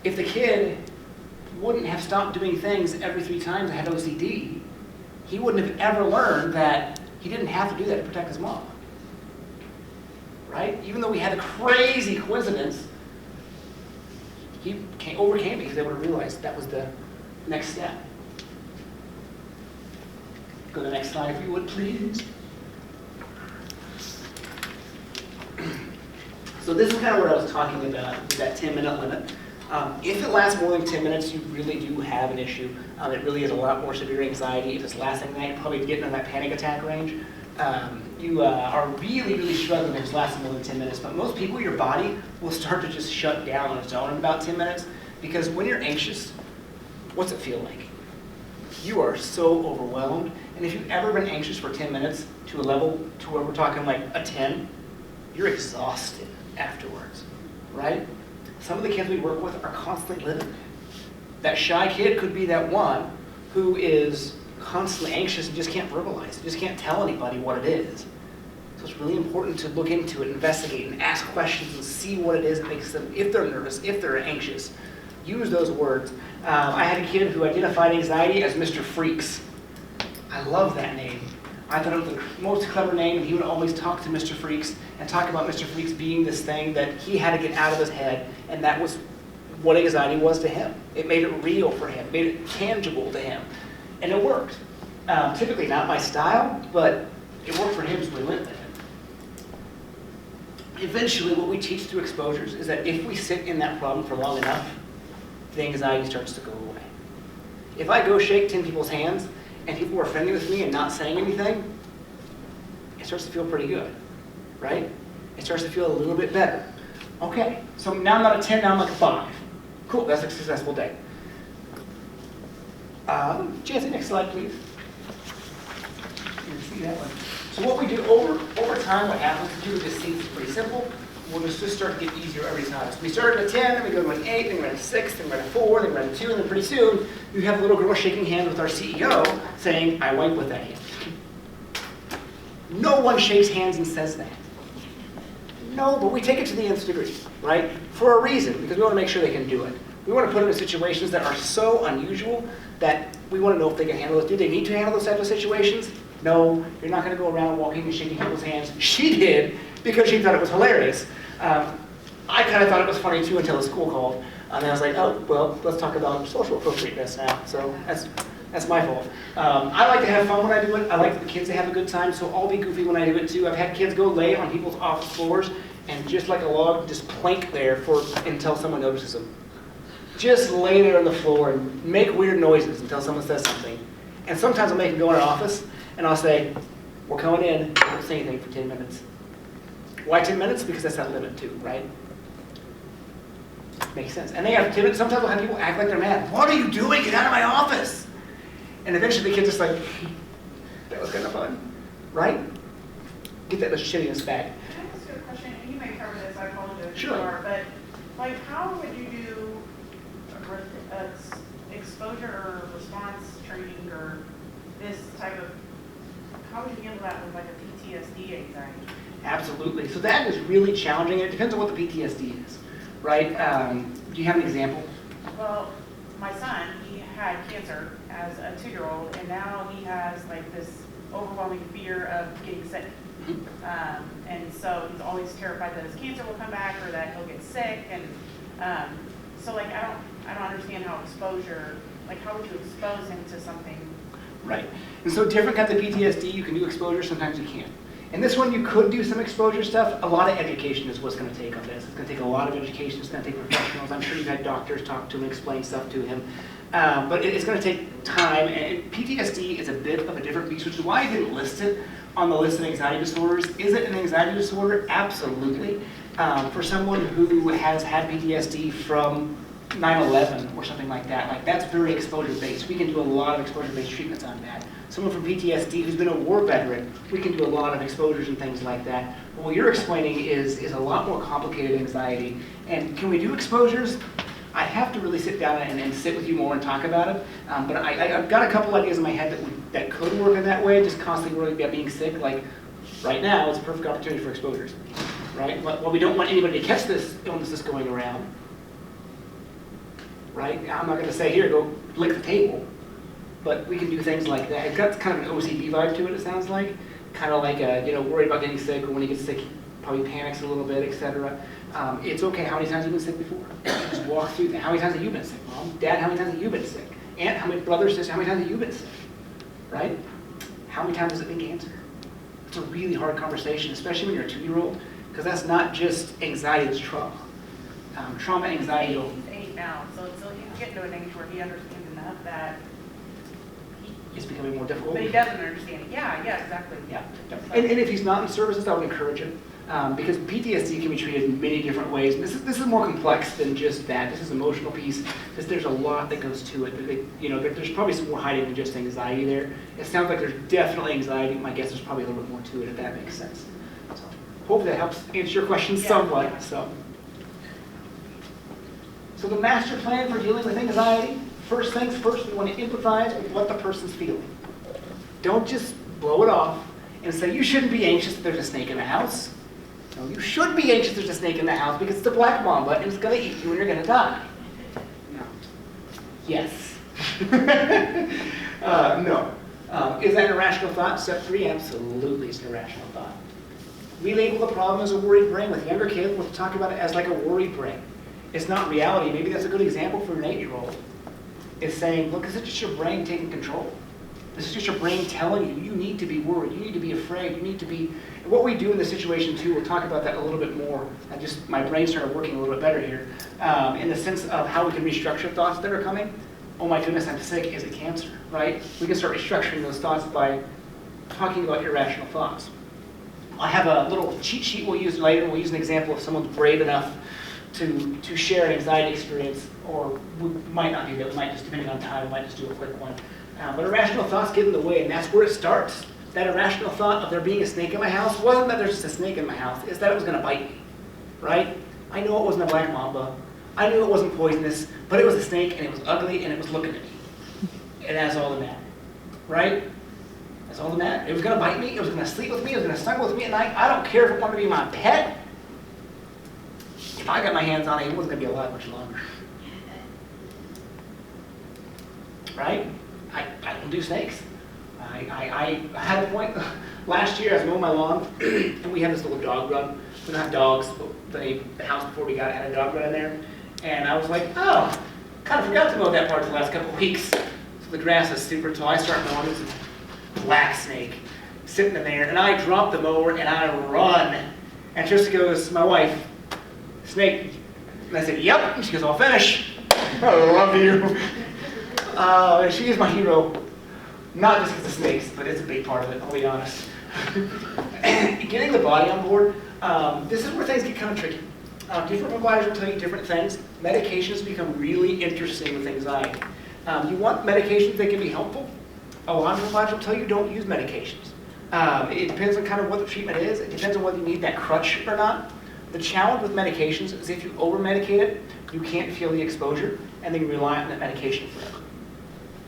[SPEAKER 1] If the kid wouldn't have stopped doing things every 3 times and had OCD, he wouldn't have ever learned that he didn't have to do that to protect his mom, right? Even though we had a crazy coincidence, he overcame it because they would have realized that was the next step. Go to the next slide if you would, please. So this is kind of what I was talking about, with that 10-minute limit. If it lasts more than 10 minutes, you really do have an issue. It really is a lot more severe anxiety. If it's lasting that, you're probably getting in that panic attack range. You are really, really struggling if it's lasting more than 10 minutes. But most people, your body will start to just shut down on its own in about 10 minutes. Because when you're anxious, what's it feel like? You are so overwhelmed. And if you've ever been anxious for 10 minutes to a level to where we're talking like a 10, you're exhausted afterwards, right? Some of the kids we work with are constantly living. That shy kid could be that one who is constantly anxious and just can't verbalize it, just can't tell anybody what it is. So it's really important to look into it, investigate, and ask questions and see what it is that makes them, if they're nervous, if they're anxious, use those words. I had a kid who identified anxiety as Mr. Freaks. I love that name. I thought it was the most clever name, and he would always talk to Mr. Freaks and talk about Mr. Freaks being this thing that he had to get out of his head, and that was what anxiety was to him. It made it real for him, made it tangible to him, and it worked. Typically not my style, but it worked for him, so we went with it. Eventually, what we teach through exposures is that if we sit in that problem for long enough, the anxiety starts to go away. If I go shake 10 people's hands, and people are friendly with me and not saying anything, it starts to feel pretty good, right? It starts to feel a little bit better. Okay, so now I'm not a 10, now I'm like a 5. Cool, that's a successful day. Jesse, next slide, please. You can see that one. So what we do over time, what happens is you just see it's pretty simple. We'll just start to get easier every time. So we start at a 10, then we go to an 8, then we're at a 6, then we're at a 4, then we're at a 2, and then pretty soon you have a little girl shaking hands with our CEO saying, I wipe with that hand. No one shakes hands and says that. No, but we take it to the nth degree, right? For a reason, because we want to make sure they can do it. We want to put them in situations that are so unusual that we want to know if they can handle it. Do they need to handle those types of situations? No, you're not going to go around walking and shaking people's hands. She did, because she thought it was hilarious. I kind of thought it was funny too until the school called. And then I was like, oh, well, let's talk about social appropriateness now. So that's my fault. I like to have fun when I do it. I like the kids to have a good time, so I'll be goofy when I do it too. I've had kids go lay on people's office floors and just like a log, just plank there until someone notices them. Just lay there on the floor and make weird noises until someone says something. And sometimes I'll make them go in our office and I'll say, we're coming in, don't say anything for 10 minutes. Why 10 minutes? Because that's that limit too, right? Makes sense. And they have 10 minutes. Sometimes we'll have people act like they're mad. What are you doing? Get out of my office. And eventually the kid's just like, that was kind of fun, right? Get that little shittiness back.
[SPEAKER 5] Can I ask you a question? And you may cover this, I apologize.
[SPEAKER 1] Sure.
[SPEAKER 5] But like, how would you do exposure or response training or this type of, how would you handle that with like a PTSD anxiety?
[SPEAKER 1] Absolutely. So that is really challenging. It depends on what the PTSD is, right? Do you have an example?
[SPEAKER 5] Well, my son, he had cancer as a 2-year-old, and now he has like this overwhelming fear of getting sick. And so he's always terrified that his cancer will come back or that he'll get sick. And so like, I don't understand how exposure, like how would you expose him to something?
[SPEAKER 1] Right. And so different kinds of PTSD, you can do exposure, sometimes you can't. And this one, you could do some exposure stuff. A lot of education is what's going to take on this. It's going to take a lot of education. It's going to take professionals. I'm sure you've had doctors talk to him, explain stuff to him. But it's going to take time. And PTSD is a bit of a different beast, which is why I didn't list it on the list of anxiety disorders. Is it an anxiety disorder? Absolutely. For someone who has had PTSD from 9/11 or something like that, that's very exposure-based. We can do a lot of exposure-based treatments on that. Someone from PTSD who's been a war veteran, we can do a lot of exposures and things like that. But what you're explaining is a lot more complicated anxiety. And can we do exposures? I have to really sit down and sit with you more and talk about it. But I've got a couple ideas in my head that could work in that way, just constantly worrying about being sick. Like right now, it's a perfect opportunity for exposures, right? Well, we don't want anybody to catch this illness that's going around. Right? I'm not going to say, here, go lick the table, but we can do things like that. It's got kind of an OCD vibe to it, it sounds like. Kind of like, worried about getting sick, or when he gets sick, he probably panics a little bit, etc. It's okay. How many times have you been sick before? Just walk through that. How many times have you been sick? Mom, Dad, how many times have you been sick? Aunt, how many brothers, sisters, how many times have you been sick? Right? How many times has it been cancer? It's a really hard conversation, especially when you're a 2-year-old, because that's not just anxiety, it's trauma. Trauma, anxiety.
[SPEAKER 5] He's 8 now, so he's getting to an age where he understands enough that
[SPEAKER 1] It's becoming more difficult.
[SPEAKER 5] but he doesn't understand it. Yeah, exactly.
[SPEAKER 1] Yeah. And if he's not in services, I would encourage him. Because PTSD can be treated in many different ways. This is more complex than just that. This is emotional piece. There's a lot that goes to it. There's probably some more hiding than just anxiety there. It sounds like there's definitely anxiety. My guess is probably a little bit more to it, if that makes sense. So hope that helps answer your question somewhat.
[SPEAKER 5] Yeah.
[SPEAKER 1] So the master plan for dealing with anxiety, first things first, we want to empathize with what the person's feeling. Don't just blow it off and say, you shouldn't be anxious if there's a snake in the house. No, you should be anxious if there's a snake in the house because it's a black mamba and it's going to eat you and you're going to die. No. Yes. No. Is that an irrational thought? Step 3, absolutely it's an irrational thought. We label the problem as a worried brain. With younger kids, we'll talk about it as like a worried brain. It's not reality. Maybe that's a good example for an 8-year-old. It's saying, look, this is just your brain taking control. This is just your brain telling you, you need to be worried, you need to be afraid, you need to be... And what we do in this situation too, we'll talk about that a little bit more. My brain started working a little bit better here. In the sense of how we can restructure thoughts that are coming. Oh my goodness, I'm sick, is it cancer, right? We can start restructuring those thoughts by talking about irrational thoughts. I have a little cheat sheet we'll use later. We'll use an example of someone's brave enough to share an anxiety experience, or we might not do that. We might just, depending on time, we might just do a quick one. But irrational thoughts get in the way, and that's where it starts. That irrational thought of there being a snake in my house wasn't that there's just a snake in my house, it's that it was going to bite me, right? I know it wasn't a black mamba. I knew it wasn't poisonous, but it was a snake, and it was ugly, and it was looking at me. And that's all that mattered, right? That's all that mattered. It was going to bite me, it was going to sleep with me, it was going to snuggle with me at night. I don't care if it wanted to be my pet. If I got my hands on it, it wasn't going to be alive much longer. Right? I don't do snakes. I had a point last year, I was mowing my lawn, and we had this little dog run. We don't have dogs, but the house before we got it had a dog run in there. And I was like, oh, kind of forgot to mow that part for the last couple of weeks. So the grass is super tall. I start mowing, this black snake sitting in there, and I drop the mower and I run. And Trista goes, my wife, snake. And I said, yep. And she goes, I'll finish. I love you. She is my hero. Not just because of snakes, but it's a big part of it, I'll be honest. Getting the body on board, this is where things get kind of tricky. Different providers will tell you different things. Medications become really interesting with anxiety. You want medications that can be helpful. A lot of providers will tell you don't use medications. It depends on kind of what the treatment is. It depends on whether you need that crutch or not. The challenge with medications is if you over-medicate it, You can't feel the exposure, and then you rely on that medication forever.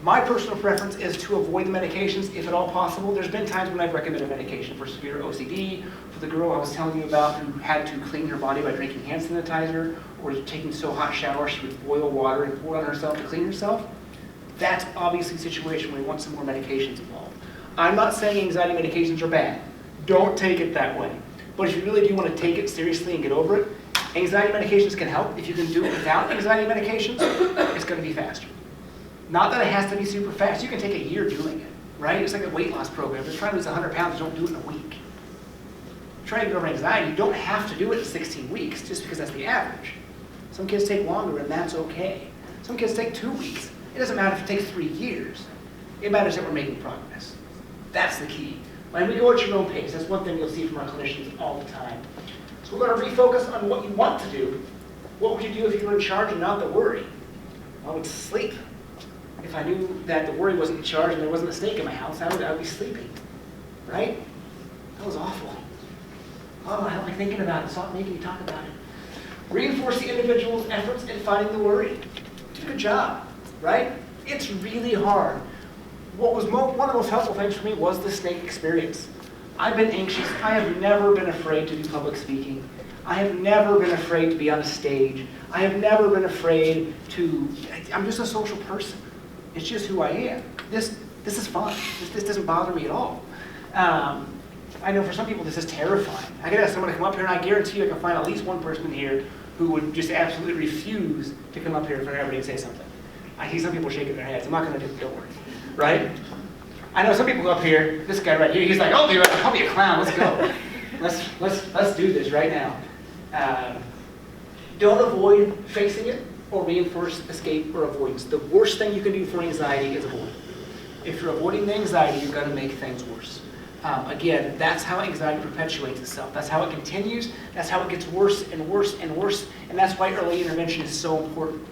[SPEAKER 1] My personal preference is to avoid the medications if at all possible. There's been times when I've recommended medication for severe OCD, for the girl I was telling you about who had to clean her body by drinking hand sanitizer or taking so hot shower she would boil water and pour it on herself to clean herself. That's obviously a situation where we want some more medications involved. I'm not saying anxiety medications are bad. Don't take it that way. But if you really do want to take it seriously and get over it, anxiety medications can help. If you can do it without anxiety medications, it's going to be faster. Not that it has to be super fast. You can take a year doing it, right? It's like a weight loss program. If you're trying to lose 100 pounds, don't do it in a week. Trying to get over anxiety, you don't have to do it in 16 weeks just because that's the average. Some kids take longer, and that's okay. Some kids take 2 weeks. It doesn't matter if it takes 3 years. It matters that we're making progress. That's the key. When we go at your own pace, that's one thing you'll see from our clinicians all the time. So we're going to refocus on what you want to do. What would you do if you were in charge and not the worry? I would sleep. If I knew that the worry wasn't in charge and there wasn't a snake in my house, I would be sleeping, right? That was awful. Oh, I don't like thinking about it. Stop making me talk about it. Reinforce the individual's efforts in fighting the worry. Do a good job, right? It's really hard. What was one of the most helpful things for me was the snake experience. I've been anxious. I have never been afraid to do public speaking. I have never been afraid to be on a stage. I have never been afraid to, I'm just a social person. It's just who I am. This is fun. This doesn't bother me at all. I know for some people this is terrifying. I could ask someone to come up here and I guarantee you I can find at least one person here who would just absolutely refuse to come up here for everybody and say something. I see some people shaking their heads. I'm not going to do it, don't worry. Right? I know some people go up here, this guy right here, he's like, I'll do it, I'll be a clown, let's go. Let's do this right now. Don't avoid facing it or reinforce escape or avoidance. The worst thing you can do for anxiety is avoid. If you're avoiding the anxiety, you're going to make things worse. Again, that's how anxiety perpetuates itself. That's how it continues. That's how it gets worse and worse and worse. And that's why early intervention is so important.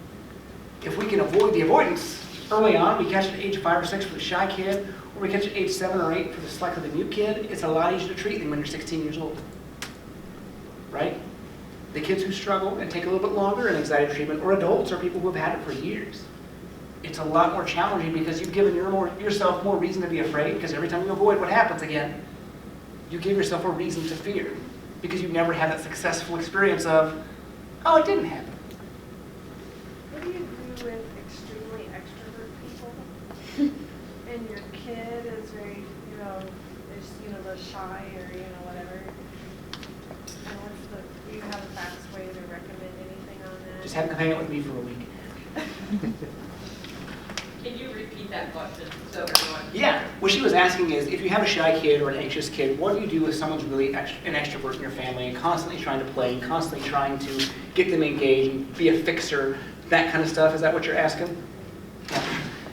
[SPEAKER 1] If we can avoid the avoidance early on, we catch it at age 5 or 6 for the shy kid, or we catch it at age 7 or 8 for the selectively mute kid, it's a lot easier to treat than when you're 16 years old. Right? The kids who struggle and take a little bit longer in anxiety treatment, or adults, or people who have had it for years. It's a lot more challenging because you've given yourself more reason to be afraid, because every time you avoid what happens again, you give yourself a reason to fear, because you've never had that successful experience of, oh, it didn't happen.
[SPEAKER 6] What do you do with extremely extrovert people? And your kid is very, is, the shy or, whatever. And do you have a fast way to recommend anything on that?
[SPEAKER 1] Just have them hang out with me for a week.
[SPEAKER 3] Can you repeat that question so everyone?
[SPEAKER 1] Yeah, what she was asking is, if you have a shy kid or an anxious kid, what do you do if someone's really an extrovert in your family and constantly trying to play, and constantly trying to get them engaged and be a fixer, that kind of stuff? Is that what you're asking? Yeah.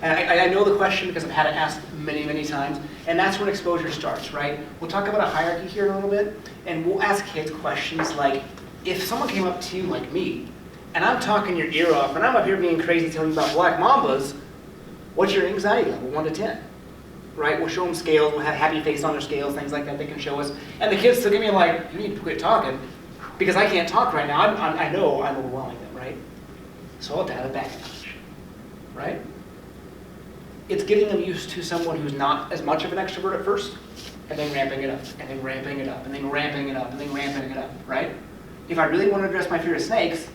[SPEAKER 1] And I know the question because I've had it asked many, many times, and that's when exposure starts, right? We'll talk about a hierarchy here in a little bit, and we'll ask kids questions like, if someone came up to you like me, and I'm talking your ear off, and I'm up here being crazy telling you about black mambas, what's your anxiety level, 1 to 10? Right? We'll show them scales, we'll have happy face on their scales, things like that they can show us. And the kids still give me like, you need to quit talking, because I can't talk right now. I know I'm overwhelming them, right? So I'll dial it back a notch, right? It's getting them used to someone who's not as much of an extrovert at first, and then ramping it up, and then ramping it up, and then ramping it up, and then ramping it up, right? If I really want to address my fear of snakes,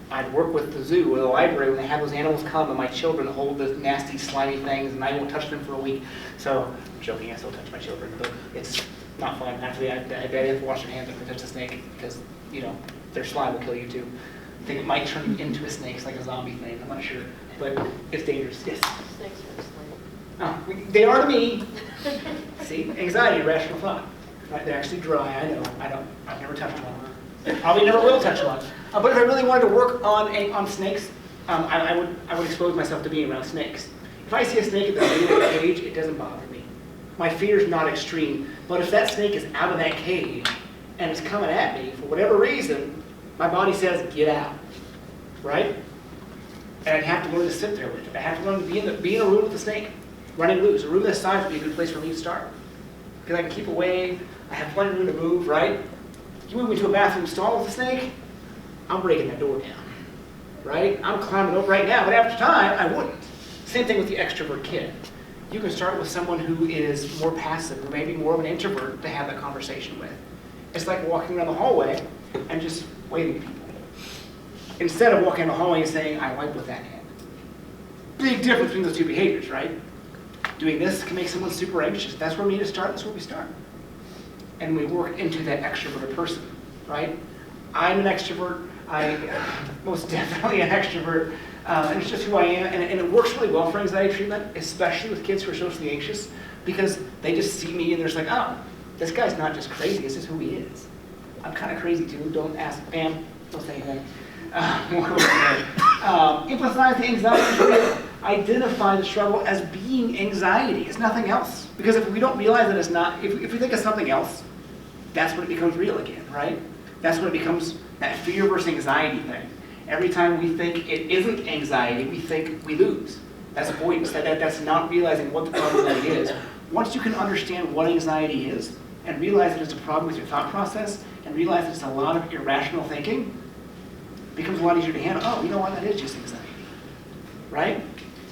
[SPEAKER 1] I'd work with the zoo or the library when they have those animals come and my children hold those nasty, slimy things and I won't touch them for a week. So, I'm joking, I still touch my children, but it's not fun. After that, they have to wash their hands if they touch a snake because, their slime will kill you too. I think it might turn you into a snake, it's like a zombie thing, I'm not sure, but it's dangerous, yes.
[SPEAKER 4] Snakes are slimy.
[SPEAKER 1] Oh, they are to me. See, anxiety, irrational thought. Right, they're actually dry, I know, I've never touched one. Probably never will touch one. But if I really wanted to work on snakes, I would expose myself to being around snakes. If I see a snake at the beginning of the cage, it doesn't bother me. My fear is not extreme. But if that snake is out of that cage and it's coming at me for whatever reason, my body says, get out. Right? And I'd have to learn to sit there with it. I have to learn to be in a room with the snake, running loose. A room this size would be a good place for me to start. Because I can keep away, I have plenty of room to move, right? You move me to a bathroom stall with a snake, I'm breaking that door down. right? I'm climbing over right now, but after time, I wouldn't. Same thing with the extrovert kid. You can start with someone who is more passive, or maybe more of an introvert to have that conversation with. It's like walking around the hallway and just waving at people. Instead of walking in the hallway and saying, I wipe with that hand. Big difference between those two behaviors, right? Doing this can make someone super anxious. That's where we need to start, that's where we start. And we work into that extroverted person, right? I'm an extrovert, I'm most definitely an extrovert, and it's just who I am, and it works really well for anxiety treatment, especially with kids who are socially anxious, because they just see me and they're just like, oh, this guy's not just crazy, this is who he is. I'm kind of crazy too, don't ask, Pam, don't say anything. Emphasize the anxiety, identify the struggle as being anxiety, it's nothing else. Because if we don't realize that it's not, if we think it's something else, that's when it becomes real again, right? That's when it becomes that fear versus anxiety thing. Every time we think it isn't anxiety, we think we lose. That's avoidance. That's not realizing what the problem really is. Once you can understand what anxiety is, and realize that it's a problem with your thought process, and realize that it's a lot of irrational thinking, it becomes a lot easier to handle. Oh, you know what? That is just anxiety, right?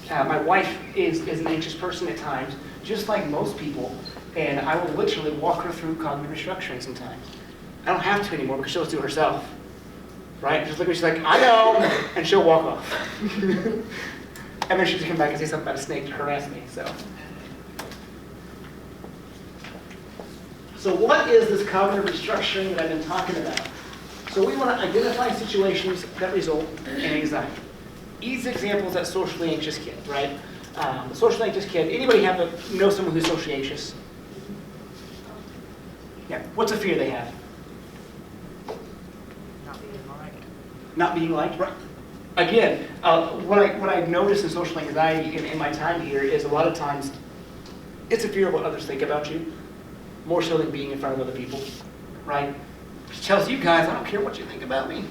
[SPEAKER 1] My wife is an anxious person at times, just like most people, and I will literally walk her through cognitive restructuring sometimes. I don't have to anymore because she'll do it herself, right? Just look at me, she's like, I know, and she'll walk off. And then she'll just come back and say something about a snake to harass me, So what is this cognitive restructuring that I've been talking about? So we want to identify situations that result in anxiety. Easy examples, that socially anxious kid, right? The socially anxious kid, anybody know someone who's socially anxious? Yeah, what's a fear they have? Not being liked, right? Again, what I've noticed in social anxiety in my time here is a lot of times it's a fear of what others think about you, more so than being in front of other people, right? Which tells you guys, I don't care what you think about me.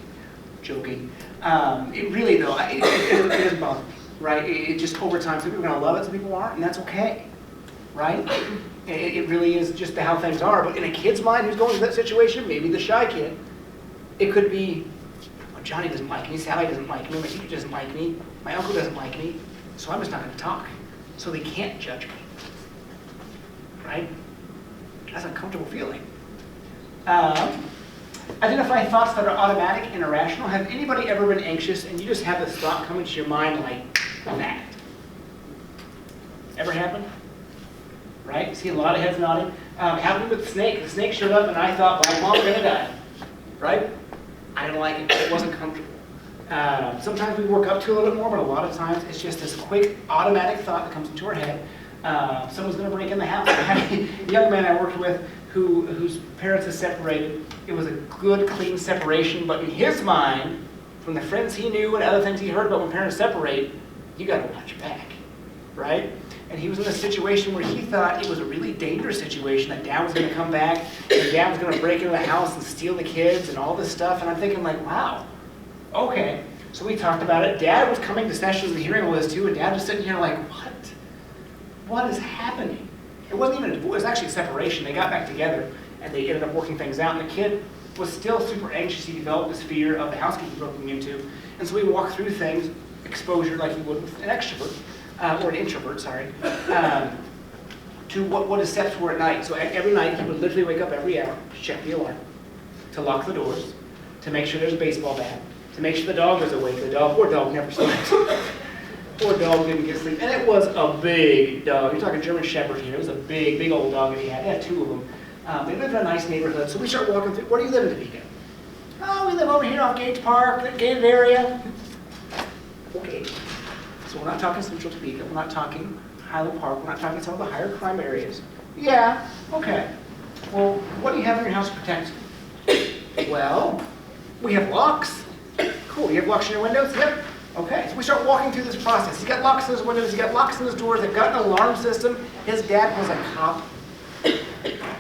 [SPEAKER 1] Joking. It really, though, it doesn't bother me, right? It just over time, some people are going to love it, some people aren't, and that's okay, right? It really is just how things are. But in a kid's mind who's going through that situation, maybe the shy kid, it could be, oh, Johnny doesn't like me, Sally doesn't like me, my teacher doesn't like me, my uncle doesn't like me, so I'm just not going to talk. So they can't judge me, right? That's an uncomfortable feeling. Identify thoughts that are automatic and irrational. Have anybody ever been anxious and you just have this thought come into your mind like that? Ever happened? Right? See a lot of heads nodding. Happened with the snake. The snake showed up and I thought, my mom's gonna die. Right? I didn't like it. It wasn't comfortable. Sometimes we work up to a little bit more, but a lot of times it's just this quick automatic thought that comes into our head. Someone's going to break in the house. I had a young man I worked with whose parents had separated. It was a good, clean separation, but in his mind, from the friends he knew and other things he heard about when parents separate, you got to watch your back, right? And he was in a situation where he thought it was a really dangerous situation, that dad was going to come back, and dad was going to break into the house and steal the kids and all this stuff, and I'm thinking like, wow, okay. So we talked about it. Dad was coming to sessions and hearing all this too, and dad was sitting here like, what? What is happening? It wasn't even a divorce, it was actually a separation. They got back together and they ended up working things out. And the kid was still super anxious. He developed this fear of the house getting broken into. And so we walked through things, exposure like you would with an extrovert, or an introvert, sorry, to what his steps were at night. So every night he would literally wake up every hour to check the alarm, to lock the doors, to make sure there's a baseball bat, to make sure the dog was awake. Poor dog never slept. Poor dog didn't get sleep. And it was a big dog. You're talking German Shepherd here. It was a big, big old dog that he had. He had two of them. They lived in a nice neighborhood. So we start walking through. Where do you live in Topeka? Oh, we live over here off Gates Park, that gated area. Okay. So we're not talking Central Topeka. We're not talking Highland Park. We're not talking some of the higher crime areas. Yeah, okay. Well, what do you have in your house to protect you? Well, we have locks. Cool. You have locks in your windows? Yep. Okay, so we start walking through this process. He's got locks in his windows, he's got locks in his doors, they've got an alarm system. His dad was a cop.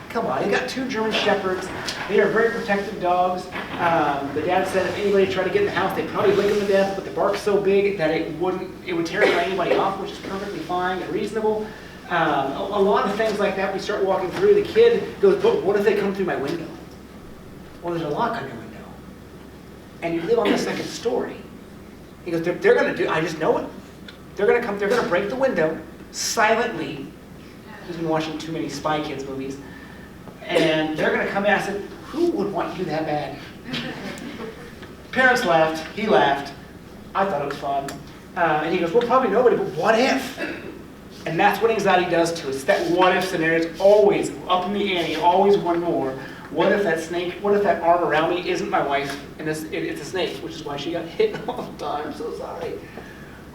[SPEAKER 1] Come on, he got two German Shepherds. They are very protective dogs. The dad said if anybody tried to get in the house, they'd probably lick him to death, but the bark's so big that it would terrify anybody off, which is perfectly fine and reasonable. A lot of things like that we start walking through. The kid goes, but what if they come through my window? Well, there's a lock on your window. And you live on the second story. He goes, they're going to do, I just know it. They're going to come, they're going to break the window silently. He's been watching too many Spy Kids movies. And they're going to come in. I said, who would want you that bad? Parents laughed. He laughed. I thought it was fun. And he goes, well, probably nobody, but what if? And that's what anxiety does to us. It's that what if scenario. It's always up in the ante, always one more. What if that snake, what if that arm around me isn't my wife and it's a snake, which is why she got hit all the time. I'm so sorry.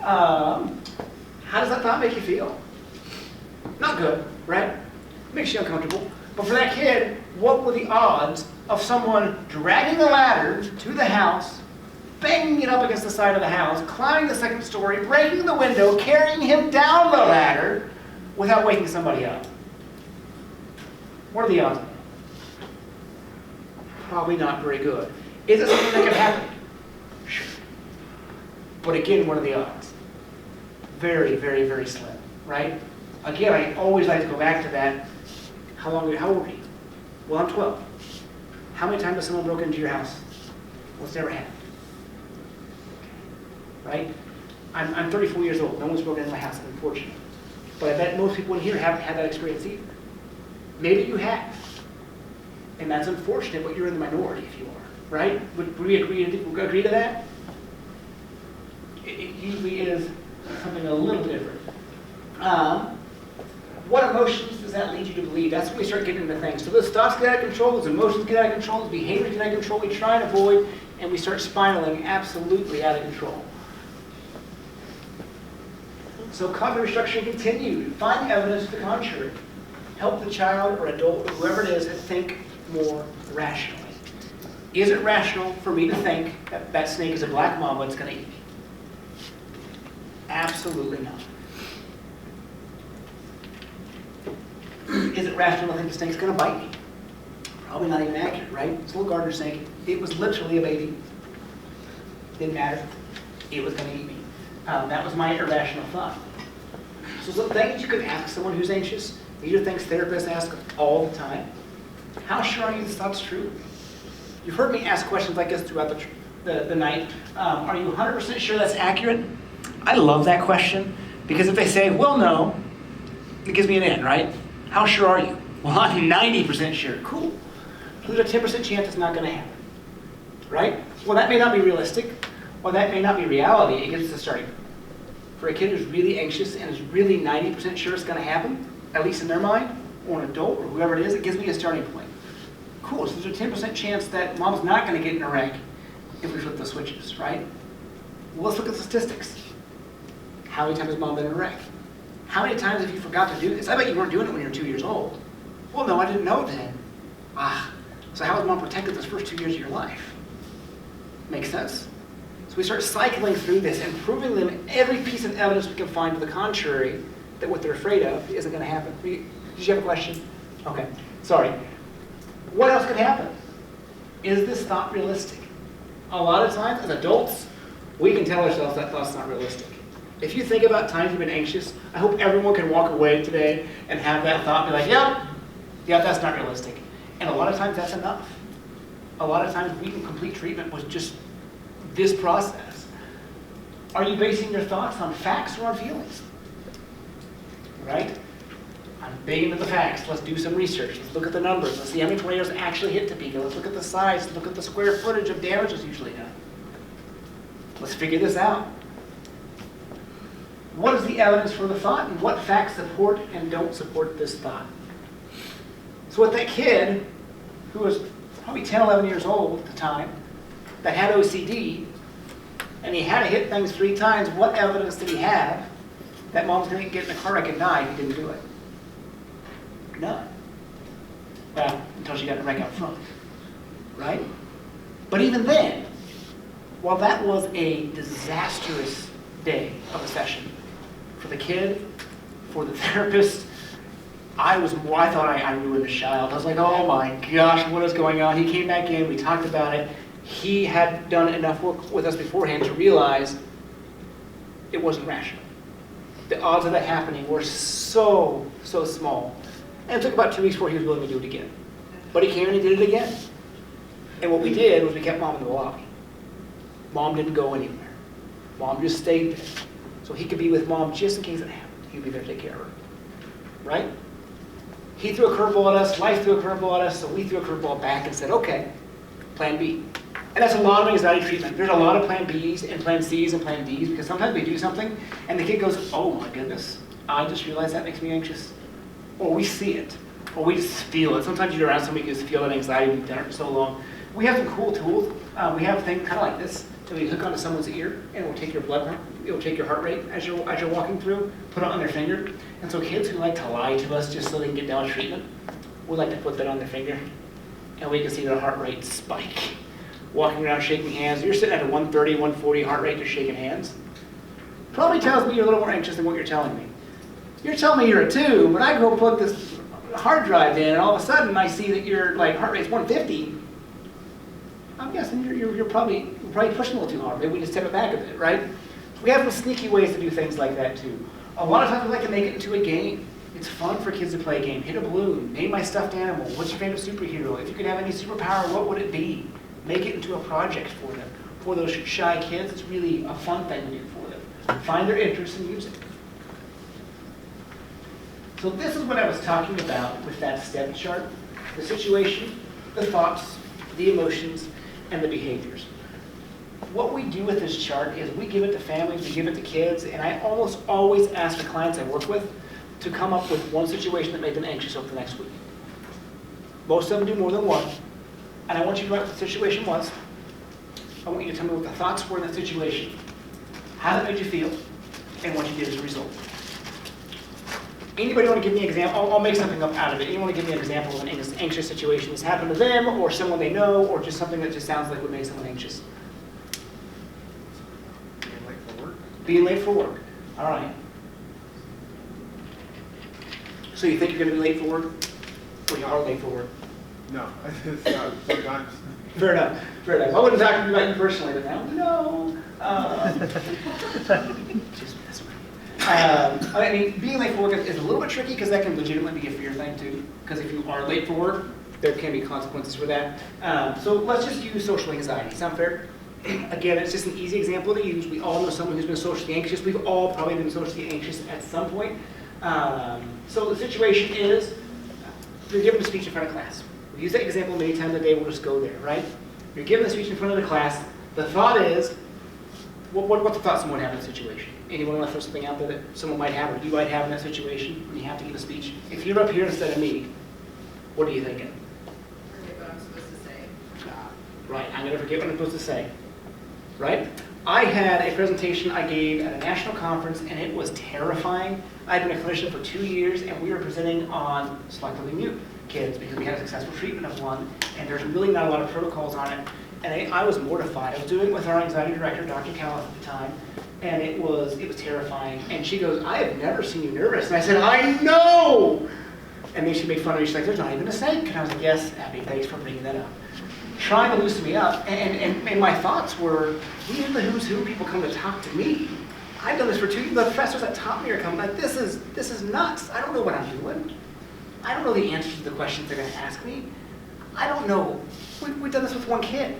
[SPEAKER 1] How does that thought make you feel? Not good, right? Makes you uncomfortable. But for that kid, what were the odds of someone dragging a ladder to the house, banging it up against the side of the house, climbing the second story, breaking the window, carrying him down the ladder without waking somebody up? What are the odds? Probably not very good. Is it something that could happen? Sure. But again, what are the odds? Very, very, very slim, right? Again, I always like to go back to that. How old are you? Well, I'm 12. How many times has someone broken into your house? Well, it's never happened. Right? I'm 34 years old. No one's broken into my house, unfortunately. But I bet most people in here haven't had that experience either. Maybe you have. And that's unfortunate, but you're in the minority if you are. Right? Would we agree to that? It usually is something a little different. What emotions does that lead you to believe? That's when we start getting into things. So those thoughts get out of control, those emotions get out of control, those behaviors get out of control, we try and avoid, and we start spiraling absolutely out of control. So cognitive restructuring continued. Find evidence to the contrary. Help the child or adult, or whoever it is, to think more rationally. Is it rational for me to think that that snake is a black mamba that's going to eat me? Absolutely not. Is it rational to think the snake's going to bite me? Probably not even accurate, right? It's a little garter snake. It was literally a baby. Didn't matter. It was going to eat me. That was my irrational thought. So some things you could ask someone who's anxious. These are things therapists ask all the time. How sure are you this thought's true? You've heard me ask questions like this throughout the night. Are you 100% sure that's accurate? I love that question because if they say, well, no, it gives me an in, right? How sure are you? Well, I'm 90% sure. Cool. So there's a 10% chance it's not going to happen, right? Well, that may not be realistic, or that may not be reality. It gives us a starting point. For a kid who's really anxious and is really 90% sure it's going to happen, at least in their mind, or an adult, or whoever it is, it gives me a starting point. Cool. So there's a 10% chance that mom's not going to get in a wreck if we flip the switches, right? Well, let's look at the statistics. How many times has mom been in a wreck? How many times have you forgot to do this? I bet you weren't doing it when you were 2 years old. Well, no, I didn't know then. So how was mom protected those first 2 years of your life? Makes sense? So we start cycling through this and proving them every piece of evidence we can find to the contrary that what they're afraid of isn't going to happen. Did you have a question? Okay, sorry. What else could happen? Is this thought realistic? A lot of times, as adults, we can tell ourselves that thought's not realistic. If you think about times you've been anxious, I hope everyone can walk away today and have that thought, be like, yep, that's not realistic. And a lot of times that's enough. A lot of times we can complete treatment with just this process. Are you basing your thoughts on facts or on feelings? Right? I'm big into the facts. Let's do some research. Let's look at the numbers. Let's see how many tornadoes actually hit Topeka. Let's look at the size. Let's look at the square footage of damage that's usually done. Let's figure this out. What is the evidence for the thought, and what facts support and don't support this thought? So with that kid, who was probably 10, 11 years old at the time, that had OCD, and he had to hit things 3 times, what evidence did he have that mom's going to get in a car wreck and die if he didn't do it? None. Well, until she got in a wreck out front, right? But even then, while that was a disastrous day of a session, for the kid, for the therapist, I thought I ruined the child. I was like, oh my gosh, what is going on? He came back in, we talked about it. He had done enough work with us beforehand to realize it wasn't rational. The odds of that happening were so small. And it took about 2 weeks before he was willing to do it again. But he came and he did it again. And what we did was we kept mom in the lobby. Mom didn't go anywhere. Mom just stayed there. So he could be with mom just in case it happened. He'd be there to take care of her. Right? He threw a curveball at us, life threw a curveball at us, so we threw a curveball back and said, okay, plan B. And that's a lot of anxiety treatment. There's a lot of plan Bs and plan Cs and plan Ds because sometimes we do something and the kid goes, oh my goodness, I just realized that makes me anxious. Or we see it, or we just feel it. Sometimes you're around somebody who just feel that anxiety, we've done it for so long. We have some cool tools. We have things kind of like this that we hook onto someone's ear and it will take your blood, it will take your heart rate as you're walking through, put it on their finger. And so kids who like to lie to us just so they can get down with treatment, we like to put that on their finger and we can see their heart rate spike. Walking around shaking hands, you're sitting at a 130, 140 heart rate just shaking hands. Probably tells me you're a little more anxious than what you're telling me. You're telling me you're a 2, but I go put this hard drive in and all of a sudden I see that your like heart rate's 150. I'm guessing you're probably pushing a little too hard. Maybe we just step it back a bit, right? We have some sneaky ways to do things like that too. A lot of times we like to make it into a game. It's fun for kids to play a game. Hit a balloon, name my stuffed animal, what's your favorite superhero? If you could have any superpower, what would it be? Make it into a project for them. For those shy kids, it's really a fun thing to do for them. Find their interest and use it. So this is what I was talking about with that step chart. The situation, the thoughts, the emotions, and the behaviors. What we do with this chart is we give it to families, we give it to kids, and I almost always ask the clients I work with to come up with one situation that made them anxious over the next week. Most of them do more than one. And I want you to write what the situation was. I want you to tell me what the thoughts were in that situation, how that made you feel, and what you did as a result. Anybody want to give me an example? I'll make something up out of it. Anyone want to give me an example of an anxious situation that's happened to them, or someone they know, or just something that just sounds like would make someone anxious?
[SPEAKER 7] Being late for work?
[SPEAKER 1] Being late for work. All right. So you think you're going to be late for work? Or you are late for work?
[SPEAKER 7] No, it's not, sometimes.
[SPEAKER 1] Fair enough. Fair enough. I wasn't talking about you personally, but now no. Just mess with you. I mean, being late for work is a little bit tricky because that can legitimately be a fear thing too. Because if you are late for work, there can be consequences for that. So let's just use social anxiety. Sound fair? Again, it's just an easy example to use. We all know someone who's been socially anxious. We've all probably been socially anxious at some point. So the situation is, you're giving a speech in front of class. We use that example many times a day, we'll just go there, right? You're giving a speech in front of the class. The thought is, what's the thought someone have in that situation? Anyone want to throw something out there that someone might have or you might have in that situation when you have to give a speech? If you're up here instead of me, what are you thinking?
[SPEAKER 3] Forget what I'm supposed to say.
[SPEAKER 1] Right, I'm going to forget what I'm supposed to say. Right? I had a presentation I gave at a national conference and it was terrifying. I'd been a clinician for 2 years and we were presenting on selectively mute kids because we had a successful treatment of one and there's really not a lot of protocols on it. And I was mortified. I was doing it with our anxiety director, Dr. Callif at the time, and it was terrifying. And she goes, I have never seen you nervous. And I said, I know! And then she made fun of me. She's like, there's not even a snake. And I was like, yes, Abby, thanks for bringing that up. Trying to loosen me up. And my thoughts were, these are the who's who people come to talk to me. I've done this for 2 years. The professors that taught me are coming like, this is nuts. I don't know what I'm doing. I don't know the answers to the questions they're going to ask me. I don't know. We've done this with one kid.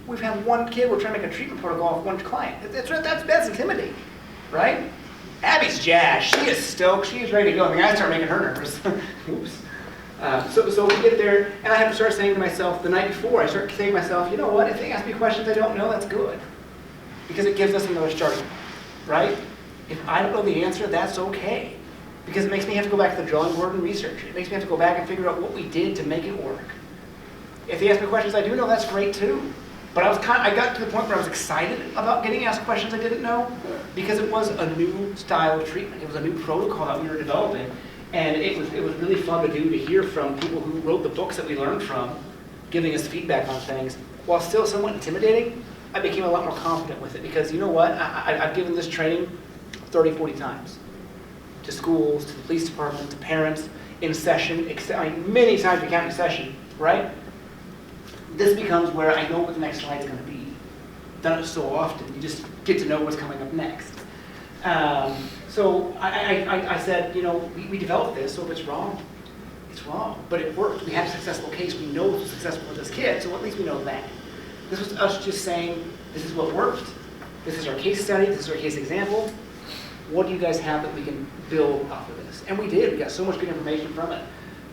[SPEAKER 1] We've had one kid, we're trying to make a treatment protocol with one client. That's intimidating, right? Abby's jazzed. She is stoked. She is ready to go. And the guys start making her nervous. Oops. So we get there, and I have to start saying to myself the night before, I start saying to myself, you know what? If they ask me questions I don't know, that's good. Because it gives us another starting point, right? If I don't know the answer, that's okay. Because it makes me have to go back to the drawing board and research. It makes me have to go back and figure out what we did to make it work. If they ask me questions I do know, that's great too. But I got to the point where I was excited about getting asked questions I didn't know because it was a new style of treatment. It was a new protocol that we were developing. And it was really fun to do, to hear from people who wrote the books that we learned from, giving us feedback on things. While still somewhat intimidating, I became a lot more confident with it because you know what? I've given this training 30, 40 times. To schools, to the police department, to parents, in session, many times we count in session, right? This becomes where I know what the next slide is going to be. Done it so often, you just get to know what's coming up next. So I said, you know, we developed this, so if it's wrong, it's wrong. But it worked. We had a successful case. We know it was successful with this kid, so at least we know that. This was us just saying, this is what worked. This is our case study, this is our case example. What do you guys have that we can build off of this? And we did, we got so much good information from it.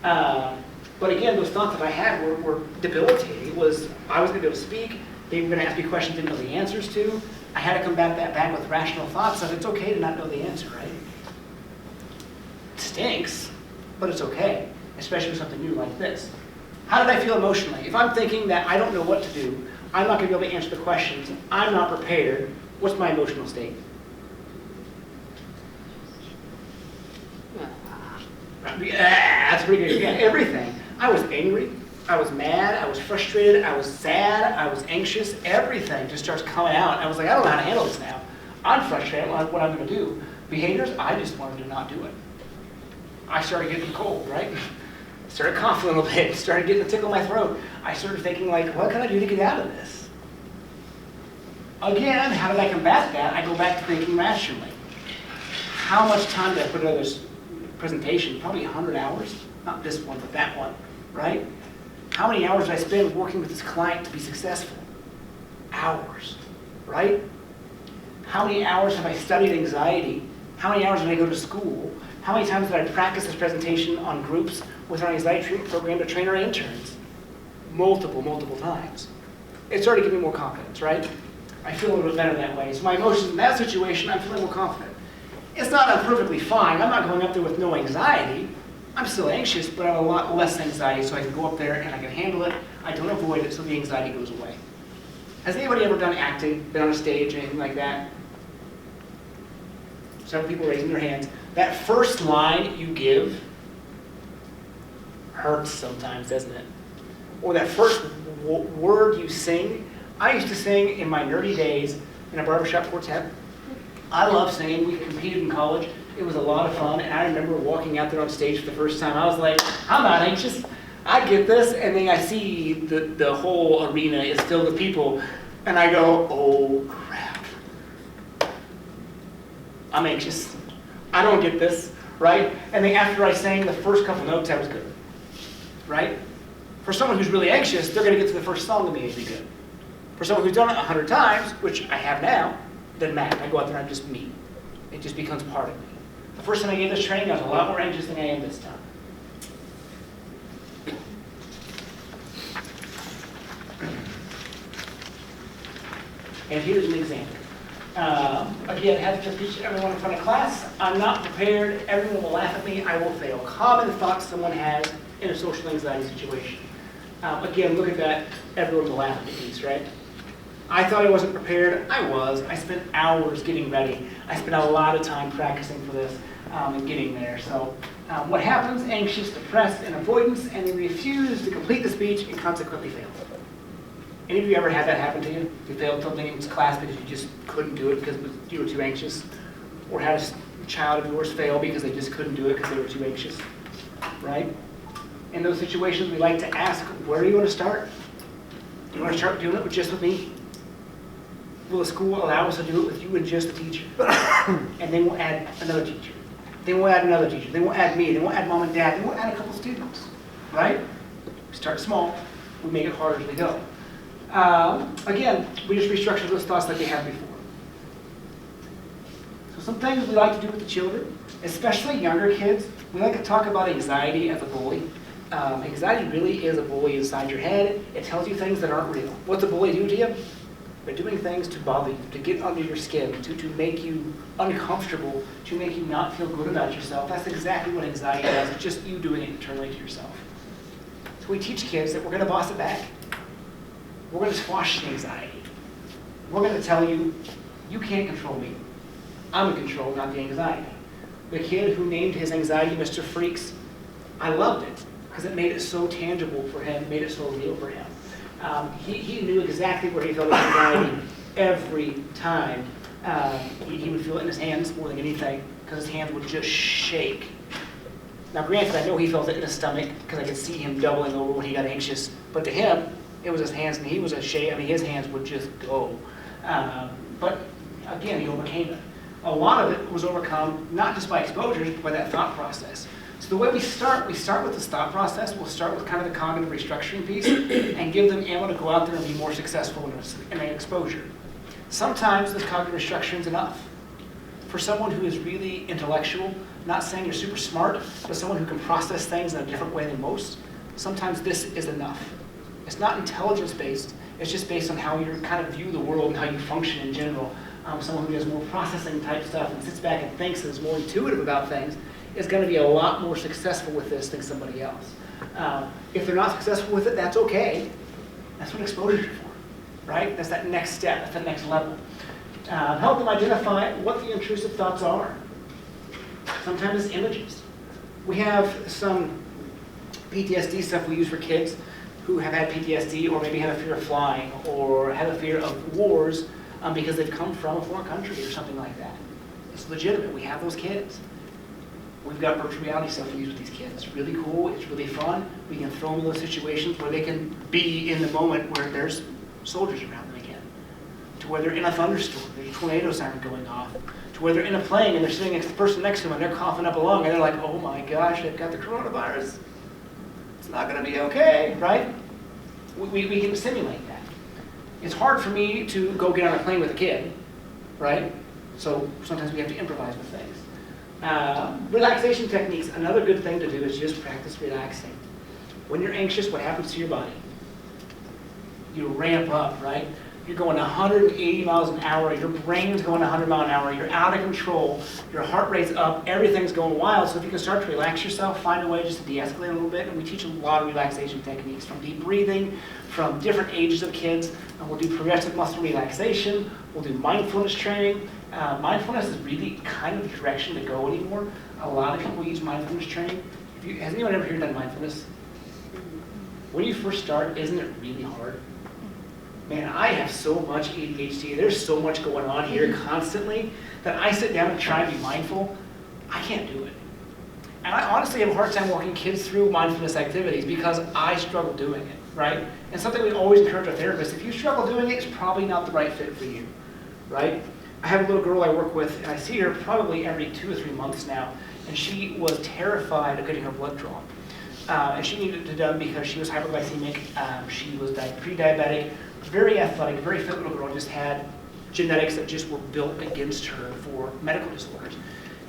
[SPEAKER 1] But again, those thoughts that I had were debilitating. It was, I was gonna be able to speak, they were gonna ask me questions I didn't know the answers to. I had to come back with rational thoughts of it's okay to not know the answer, right? It stinks, but it's okay, especially with something new like this. How did I feel emotionally? If I'm thinking that I don't know what to do, I'm not gonna be able to answer the questions, I'm not prepared, what's my emotional state? Yeah, that's pretty good. Yeah, everything. I was angry, I was mad, I was frustrated, I was sad, I was anxious, everything just starts coming out. I was like, I don't know how to handle this now. I'm frustrated with what I'm gonna do. Behaviors, I just wanted to not do it. I started getting cold, right? Started coughing a little bit, started getting a tickle in my throat. I started thinking like, what can I do to get out of this? Again, how did I combat that? I go back to thinking rationally. How much time did I put into this presentation? Probably 100 hours. Not this one, but that one, right? How many hours did I spend working with this client to be successful? Hours, right? How many hours have I studied anxiety? How many hours did I go to school? How many times did I practice this presentation on groups with our anxiety treatment program to train our interns? Multiple times. It started giving me more confidence, right? I feel a little bit better that way. So my emotions in that situation, I'm feeling more confident. It's not I'm perfectly fine. I'm not going up there with no anxiety. I'm still anxious, but I have a lot less anxiety, so I can go up there and I can handle it. I don't avoid it, so the anxiety goes away. Has anybody ever done acting, been on a stage, anything like that? Several people raising their hands. That first line you give hurts sometimes, doesn't it? Or that first word you sing. I used to sing in my nerdy days in a barbershop quartet. I love singing. We competed in college. It was a lot of fun, and I remember walking out there on stage for the first time. I was like, I'm not anxious. I get this, and then I see the whole arena is filled with people, and I go, oh crap. I'm anxious. I don't get this, right? And then after I sang the first couple notes, I was good, right? For someone who's really anxious, they're going to get to the first song immediately good. For someone who's done it 100 times, which I have now, doesn't matter. I go out there and I'm just me. It just becomes part of me. The first time I gave this training, I was a lot more anxious than I am this time. And here's an example. Again, I have to teach everyone in front of class. I'm not prepared. Everyone will laugh at me. I will fail. Common thoughts someone has in a social anxiety situation. Again, look at that. Everyone will laugh at me piece, right? I thought I wasn't prepared. I was. I spent hours getting ready. I spent a lot of time practicing for this and getting there. So what happens? Anxious, depressed, and avoidance, and they refuse to complete the speech and consequently fail. Any of you ever had that happen to you? You failed something in class because you just couldn't do it because you were too anxious? Or had a child of yours fail because they just couldn't do it because they were too anxious? Right? In those situations, we like to ask, where do you want to start? Do you want to start doing it just with me? Will the school allow us to do it with you and just the teacher? And then we'll add another teacher. Then we'll add another teacher. Then we'll add me. Then we'll add mom and dad. Then we'll add a couple students. Right? We start small. We make it harder as we go. Again, we just restructure those thoughts like they had before. So some things we like to do with the children, especially younger kids, we like to talk about anxiety as a bully. Anxiety really is a bully inside your head. It tells you things that aren't real. What's a bully do to you? They're doing things to bother you, to get under your skin, to make you uncomfortable, to make you not feel good about yourself. That's exactly what anxiety does. It's just you doing it internally to yourself. So we teach kids that we're going to boss it back. We're going to squash the anxiety. We're going to tell you, you can't control me. I'm in control, not the anxiety. The kid who named his anxiety Mr. Freaks, I loved it because it made it so tangible for him, made it so real for him. He knew exactly where he felt his anxiety every time. He would feel it in his hands more than anything because his hands would just shake. Now granted, I know he felt it in his stomach because I could see him doubling over when he got anxious, but to him, it was his hands, and he was a shake. I mean, his hands would just go. But again, he overcame it. A lot of it was overcome not just by exposures, but by that thought process. So the way we start with this thought process. We'll start with kind of the cognitive restructuring piece and give them ammo to go out there and be more successful in an exposure. Sometimes this cognitive restructuring is enough. For someone who is really intellectual, not saying you're super smart, but someone who can process things in a different way than most, sometimes this is enough. It's not intelligence-based, it's just based on how you kind of view the world and how you function in general. Someone who does more processing type stuff and sits back and thinks and is more intuitive about things is going to be a lot more successful with this than somebody else. If they're not successful with it, that's okay. That's what exposure is for, right? That's that next step, that's that next level. Help them identify what the intrusive thoughts are. Sometimes it's images. We have some PTSD stuff we use for kids who have had PTSD or maybe have a fear of flying or have a fear of wars because they've come from a foreign country or something like that. It's legitimate. We have those kids. We've got virtual reality stuff we use with these kids. It's really cool. It's really fun. We can throw them in those situations where they can be in the moment where there's soldiers around them again. To where they're in a thunderstorm, there's a tornado siren going off. To where they're in a plane and they're sitting next to the person next to them and they're coughing up a lung and they're like, oh my gosh, they've got the coronavirus. It's not going to be okay, right? We can simulate that. It's hard for me to go get on a plane with a kid, right? So sometimes we have to improvise with things. Relaxation techniques, another good thing to do is just practice relaxing. When you're anxious, what happens to your body? You ramp up, right? You're going 180 miles an hour, your brain's going 100 miles an hour, you're out of control, your heart rate's up, everything's going wild. So if you can start to relax yourself, find a way just to de-escalate a little bit. And we teach a lot of relaxation techniques, from deep breathing, from different ages of kids. And we'll do progressive muscle relaxation, we'll do mindfulness training. Mindfulness is really kind of the direction to go anymore. A lot of people use mindfulness training. Has anyone ever here done mindfulness? When you first start, isn't it really hard? Man, I have so much ADHD, there's so much going on here constantly that I sit down and try to be mindful. I can't do it. And I honestly have a hard time walking kids through mindfulness activities because I struggle doing it, right? And something we always encourage our therapists, if you struggle doing it, it's probably not the right fit for you, right? I have a little girl I work with, and I see her probably every 2 or 3 months now, and she was terrified of getting her blood drawn. And she needed it done because she was hyperglycemic, she was pre-diabetic, very athletic, very fit little girl, just had genetics that just were built against her for medical disorders.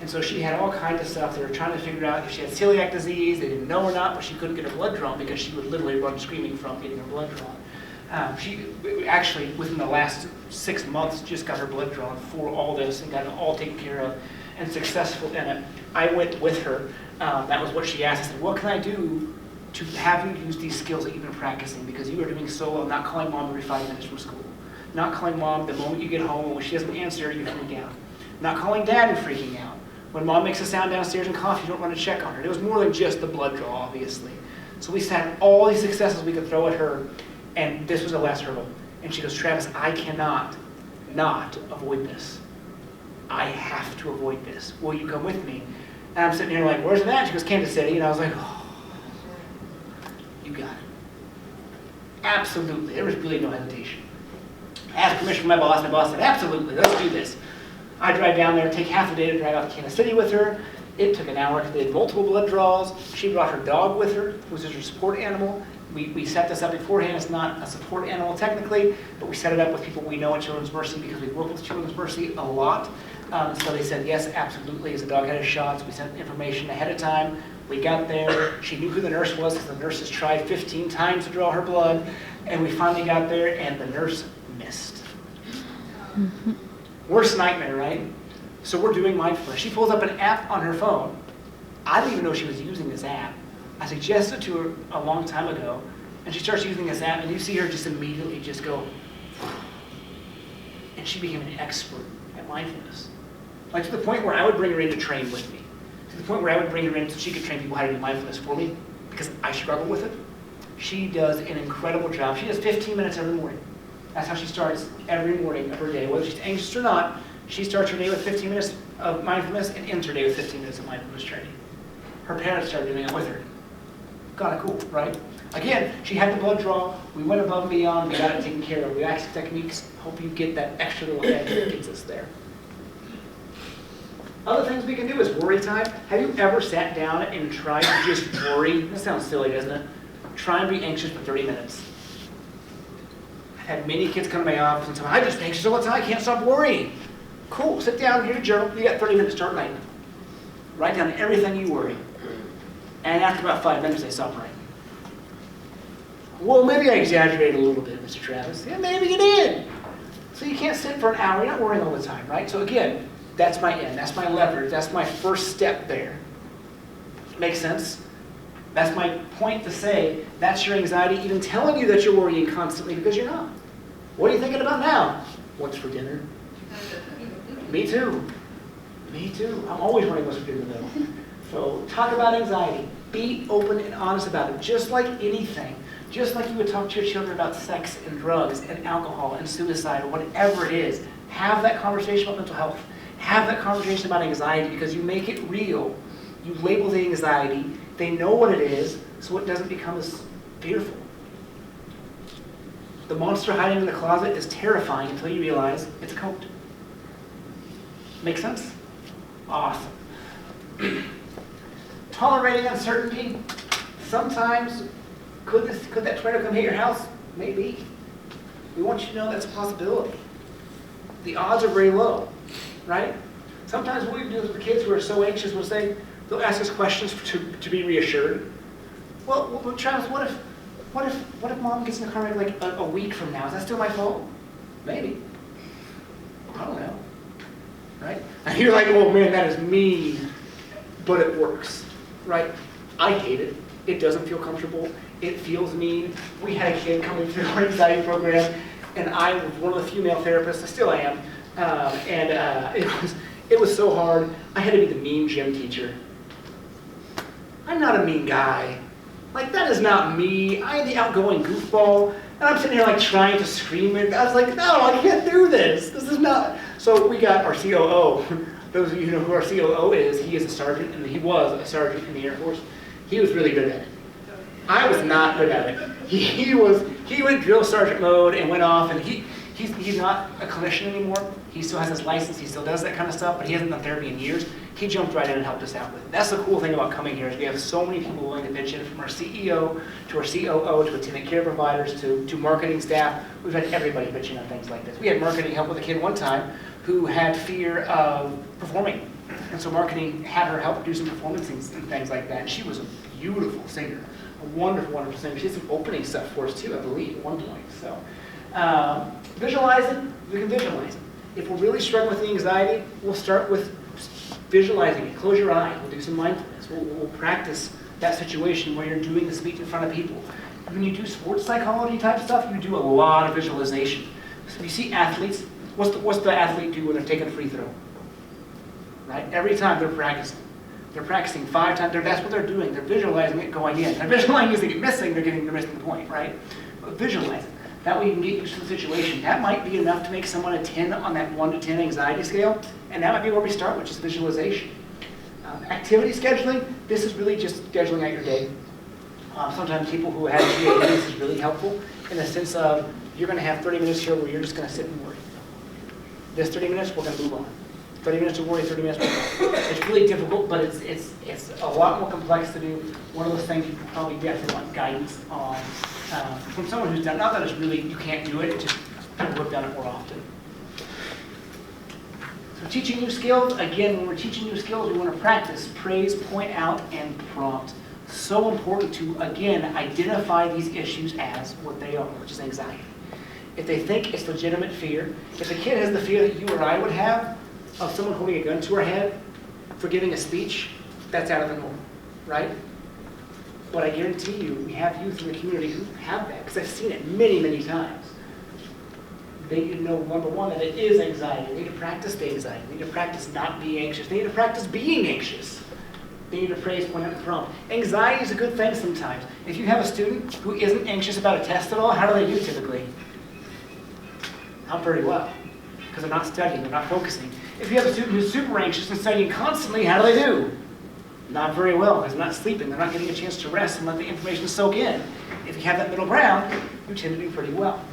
[SPEAKER 1] And so she had all kinds of stuff. They were trying to figure out if she had celiac disease. They didn't know or not, but she couldn't get her blood drawn because she would literally run screaming from getting her blood drawn. She actually, within the last 6 months, just got her blood drawn for all this and got it all taken care of and successful in it. I went with her. That was what she asked. I said, what can I do to have you use these skills that you've been practicing, because you are doing so well, not calling mom every 5 minutes from school, not calling mom the moment you get home, and when she doesn't answer, you freak out, not calling dad and freaking out. When mom makes a sound downstairs and coughs, you don't run to check on her. It was more than just the blood draw, obviously. So we had all these successes we could throw at her, and this was the last hurdle. And she goes, Travis, I cannot not avoid this. I have to avoid this. Will you come with me? And I'm sitting here like, where's that? She goes, Kansas City. And I was like, oh. You got it. Absolutely. There was really no hesitation. I asked permission from my boss. My boss said, absolutely, let's do this. I drive down there, take half the day to drive out to Kansas City with her. It took an hour because they had multiple blood draws. She brought her dog with her, who was her support animal. We set this up beforehand. It's not a support animal technically, but we set it up with people we know at Children's Mercy because we work with Children's Mercy a lot. So they said, yes, absolutely, as the dog had his shots. We sent information ahead of time. We got there. She knew who the nurse was because the nurses tried 15 times to draw her blood. And we finally got there, and the nurse missed. Worst nightmare, right? So we're doing mindfulness. She pulls up an app on her phone. I didn't even know she was using this app. I suggested it to her a long time ago, and she starts using this app, and you see her just immediately just go, and she became an expert at mindfulness. Like to the point where I would bring her in to train with me. To the point where I would bring her in so she could train people how to do mindfulness for me, because I struggle with it. She does an incredible job. She does 15 minutes every morning. That's how she starts every morning of her day. Whether she's anxious or not, she starts her day with 15 minutes of mindfulness and ends her day with 15 minutes of mindfulness training. Her parents started doing it with her. Kind of cool, right? Again, she had the blood draw. We went above and beyond. We got it taken care of. Relaxing techniques help you get that extra little edge that gets us there. Other things we can do is worry time. Have you ever sat down and tried to just worry? That sounds silly, doesn't it? Try and be anxious for 30 minutes. I've Had many kids come to my office and tell me, I'm just anxious all the time, I can't stop worrying. Cool, sit down, here's a journal, you got 30 minutes, start writing. Write down everything you worry. And after about 5 minutes, they stop writing. Well, maybe I exaggerated a little bit, Mr. Travis. Yeah, maybe you did. So you can't sit for an hour, you're not worrying all the time, right? So again, that's my end, that's my leverage, that's my first step there. Makes sense? That's my point to say, that's your anxiety, even telling you that you're worrying constantly because you're not. What are you thinking about now? What's for dinner? Me too. Me too. I'm always wondering what's for dinner though. So talk about anxiety. Be open and honest about it, just like anything. Just like you would talk to your children about sex and drugs and alcohol and suicide or whatever it is. Have that conversation about mental health. Have that conversation about anxiety because you make it real. You label the anxiety. They know what it is, so it doesn't become as fearful. The monster hiding in the closet is terrifying until you realize it's a coat. Make sense? Awesome. Tolerating uncertainty. Sometimes, could that tornado come hit your house? Maybe. We want you to know that's a possibility. The odds are very low, right? Sometimes what we do with the kids who are so anxious, they'll ask us questions to be reassured. Well, Travis, what if mom gets in a car wreck like a week from now? Is that still my fault? Maybe. I don't know. Right? And you're like, oh man, that is mean, but it works, right? I hate it. It doesn't feel comfortable. It feels mean. We had a kid coming through our anxiety program, and I was one of the female therapists. I still am, it was so hard. I had to be the mean gym teacher. I'm not a mean guy. Like, that is not me. I'm the outgoing goofball. And I'm sitting here like trying to scream it. I was like, no, I can't do this. This is not. So we got our COO. Those of you who know who our COO is, he is a sergeant, and he was a sergeant in the Air Force. He was really good at it. I was not good at it. He went drill sergeant mode and went off, and he's not a clinician anymore. He still has his license, he still does that kind of stuff, but he hasn't done therapy in years. He jumped right in and helped us out with it. That's the cool thing about coming here is we have so many people willing to pitch in, from our CEO to our COO to attendant care providers to marketing staff. We've had everybody pitching on things like this. We had marketing help with a kid one time who had fear of performing. And so marketing had her help do some performances and things like that. And she was a beautiful singer, a wonderful, wonderful singer. She did some opening stuff for us too, I believe, at one point. So visualizing, we can visualize it. If we're really struggling with the anxiety, we'll start with visualizing it. Close your eyes. We'll do some mindfulness. We'll practice that situation where you're doing the speech in front of people. When you do sports psychology type stuff, you do a lot of visualization. So you see athletes, what's the athlete do when they're taking a free throw? Right? Every time they're practicing. They're practicing 5 times. That's what they're doing. They're visualizing it going in. They're visualizing it missing. They're missing the point, right? But visualize it. That way you can get used to the situation. That might be enough to make someone a 10 on that 1 to 10 anxiety scale. And that might be where we start, which is visualization. Activity scheduling, this is really just scheduling out your day. Sometimes people who have GAD, this is really helpful in the sense of you're going to have 30 minutes here where you're just going to sit and worry. This 30 minutes, we're going to move on. 30 minutes to worry, 30 minutes to move on. It's really difficult, but it's a lot more complex to do. One of those things you probably definitely want guidance on from someone who's done it. Not that it's really, you can't do it, just people who have done it more often. So teaching new skills, again, when we're teaching new skills, we want to practice, praise, point out, and prompt. So important to, again, identify these issues as what they are, which is anxiety. If they think it's legitimate fear, if a kid has the fear that you or I would have of someone holding a gun to her head for giving a speech, that's out of the norm, right? But I guarantee you, we have youth in the community who have that, because I've seen it many, many times. They need to know, number one, that it is anxiety. They need to practice the anxiety. They need to practice not being anxious. They need to practice being anxious. They need to praise, point out, and prompt. Anxiety is a good thing sometimes. If you have a student who isn't anxious about a test at all, how do they do typically? Not very well, because they're not studying, they're not focusing. If you have a student who's super anxious and studying constantly, how do they do? Not very well, because they're not sleeping, they're not getting a chance to rest and let the information soak in. If you have that middle ground, you tend to do pretty well.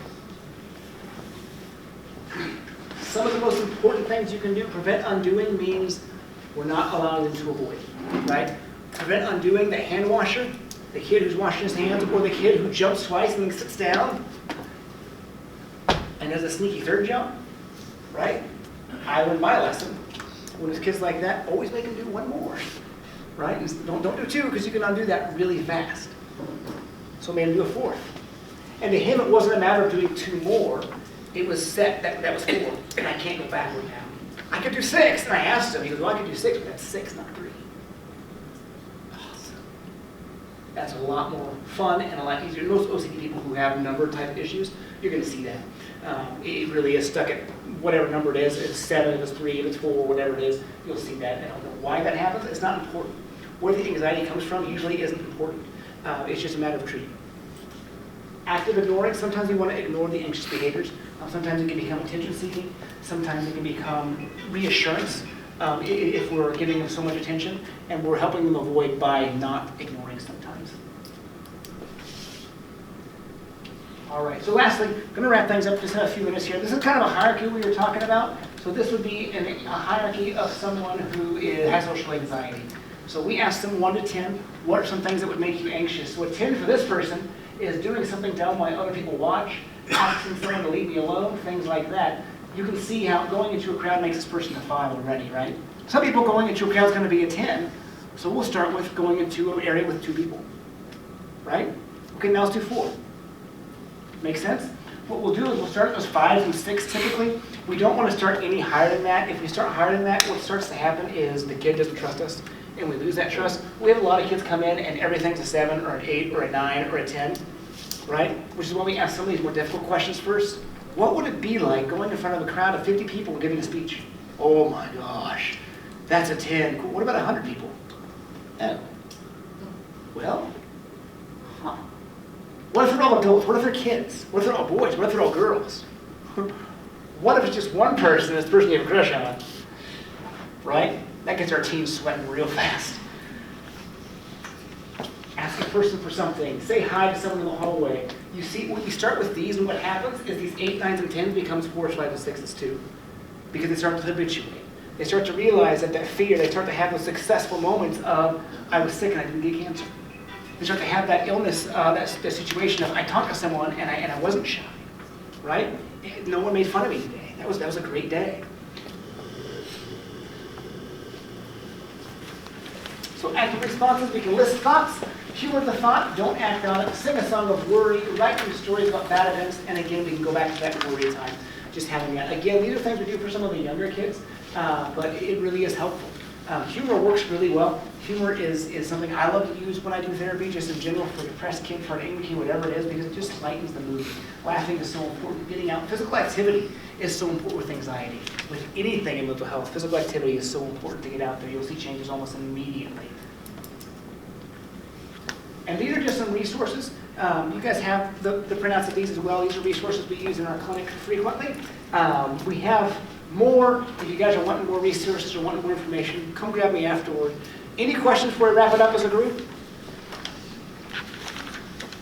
[SPEAKER 1] Some of the most important things you can do, prevent undoing, means we're not allowing them to avoid, right? Prevent undoing, the hand washer, the kid who's washing his hands, or the kid who jumps twice and then sits down. and does a sneaky third jump, right? I learned my lesson. When there's kids like that, always make them do one more, right? And don't do two, because you can undo that really fast. So I made him do a fourth. And to him, it wasn't a matter of doing two more. It was set, that was 4, and I can't go backward now. I could do 6, and I asked him, he goes, well, I could do 6, but that's 6, not 3. Awesome. That's a lot more fun and a lot easier. Most OCD people who have number type issues, you're going to see that. It really is stuck at whatever number it is. If it's 7, if it's 3, if it's 4, whatever it is, you'll see that. I don't know why that happens. It's not important. Where the anxiety comes from usually isn't important. It's just a matter of treatment. Active ignoring, sometimes we want to ignore the anxious behaviors. Sometimes it can become attention seeking. Sometimes it can become reassurance if we're giving them so much attention, and we're helping them avoid by not ignoring sometimes. All right, so lastly, I'm going to wrap things up, just have a few minutes here. This is kind of a hierarchy we were talking about. So this would be a hierarchy of someone who has social anxiety. So we asked them 1 to 10, what are some things that would make you anxious? So a 10 for this person is doing something dumb while other people watch, asking someone to leave me alone, things like that. You can see how going into a crowd makes this person a 5 already, right? Some people going into a crowd is going to be a 10, so we'll start with going into an area with 2 people, right? Okay, now let's do 4. Make sense? What we'll do is we'll start at those 5s and 6 typically. We don't want to start any higher than that. If we start higher than that, what starts to happen is the kid doesn't trust us, and we lose that trust. We have a lot of kids come in and everything's a 7 or an 8 or a 9 or a 10, right? Which is why we ask some of these more difficult questions first. What would it be like going in front of a crowd of 50 people and giving a speech? Oh my gosh, that's a 10. Cool. What about 100 people? Oh. Well, huh. What if they're all adults? What if they're kids? What if they're all boys? What if they're all girls? What if it's just one person, this person you have a crush on? Right? That gets our team sweating real fast. Ask a person for something. Say hi to someone in the hallway. You see, when you start with these, and what happens is these 8, 9s, and 10s becomes 4s, 5s, and 6s too. Because they start to habituate. They start to realize that fear, they start to have those successful moments of, I was sick and I didn't get cancer. They start to have that illness, that situation of, I talked to someone and I wasn't shy, right? No one made fun of me today. That was a great day. So active responses, we can list thoughts, humor the thought, don't act on it, sing a song of worry, write some stories about bad events, and again, we can go back to that worry time, just having that. Again, these are things we do for some of the younger kids, but it really is helpful. Humor works really well. Humor is something I love to use when I do therapy, just in general, for a depressed kid, for an angry kid, whatever it is, because it just lightens the mood. Laughing is so important. Getting out. Physical activity is so important with anxiety. With anything in mental health, physical activity is so important to get out there. You'll see changes almost immediately. And these are just some resources. You guys have the printouts of these as well. These are resources we use in our clinic frequently. We have more. If you guys are wanting more resources or wanting more information, come grab me afterward. Any questions before we wrap it up as a group?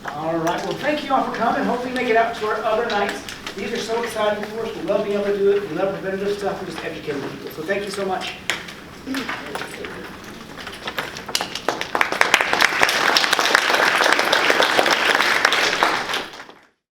[SPEAKER 1] All right. Well, thank you all for coming. Hopefully make it out to our other nights. These are so exciting for us. We love being able to do it. We love preventative stuff and just educating people. So thank you so much.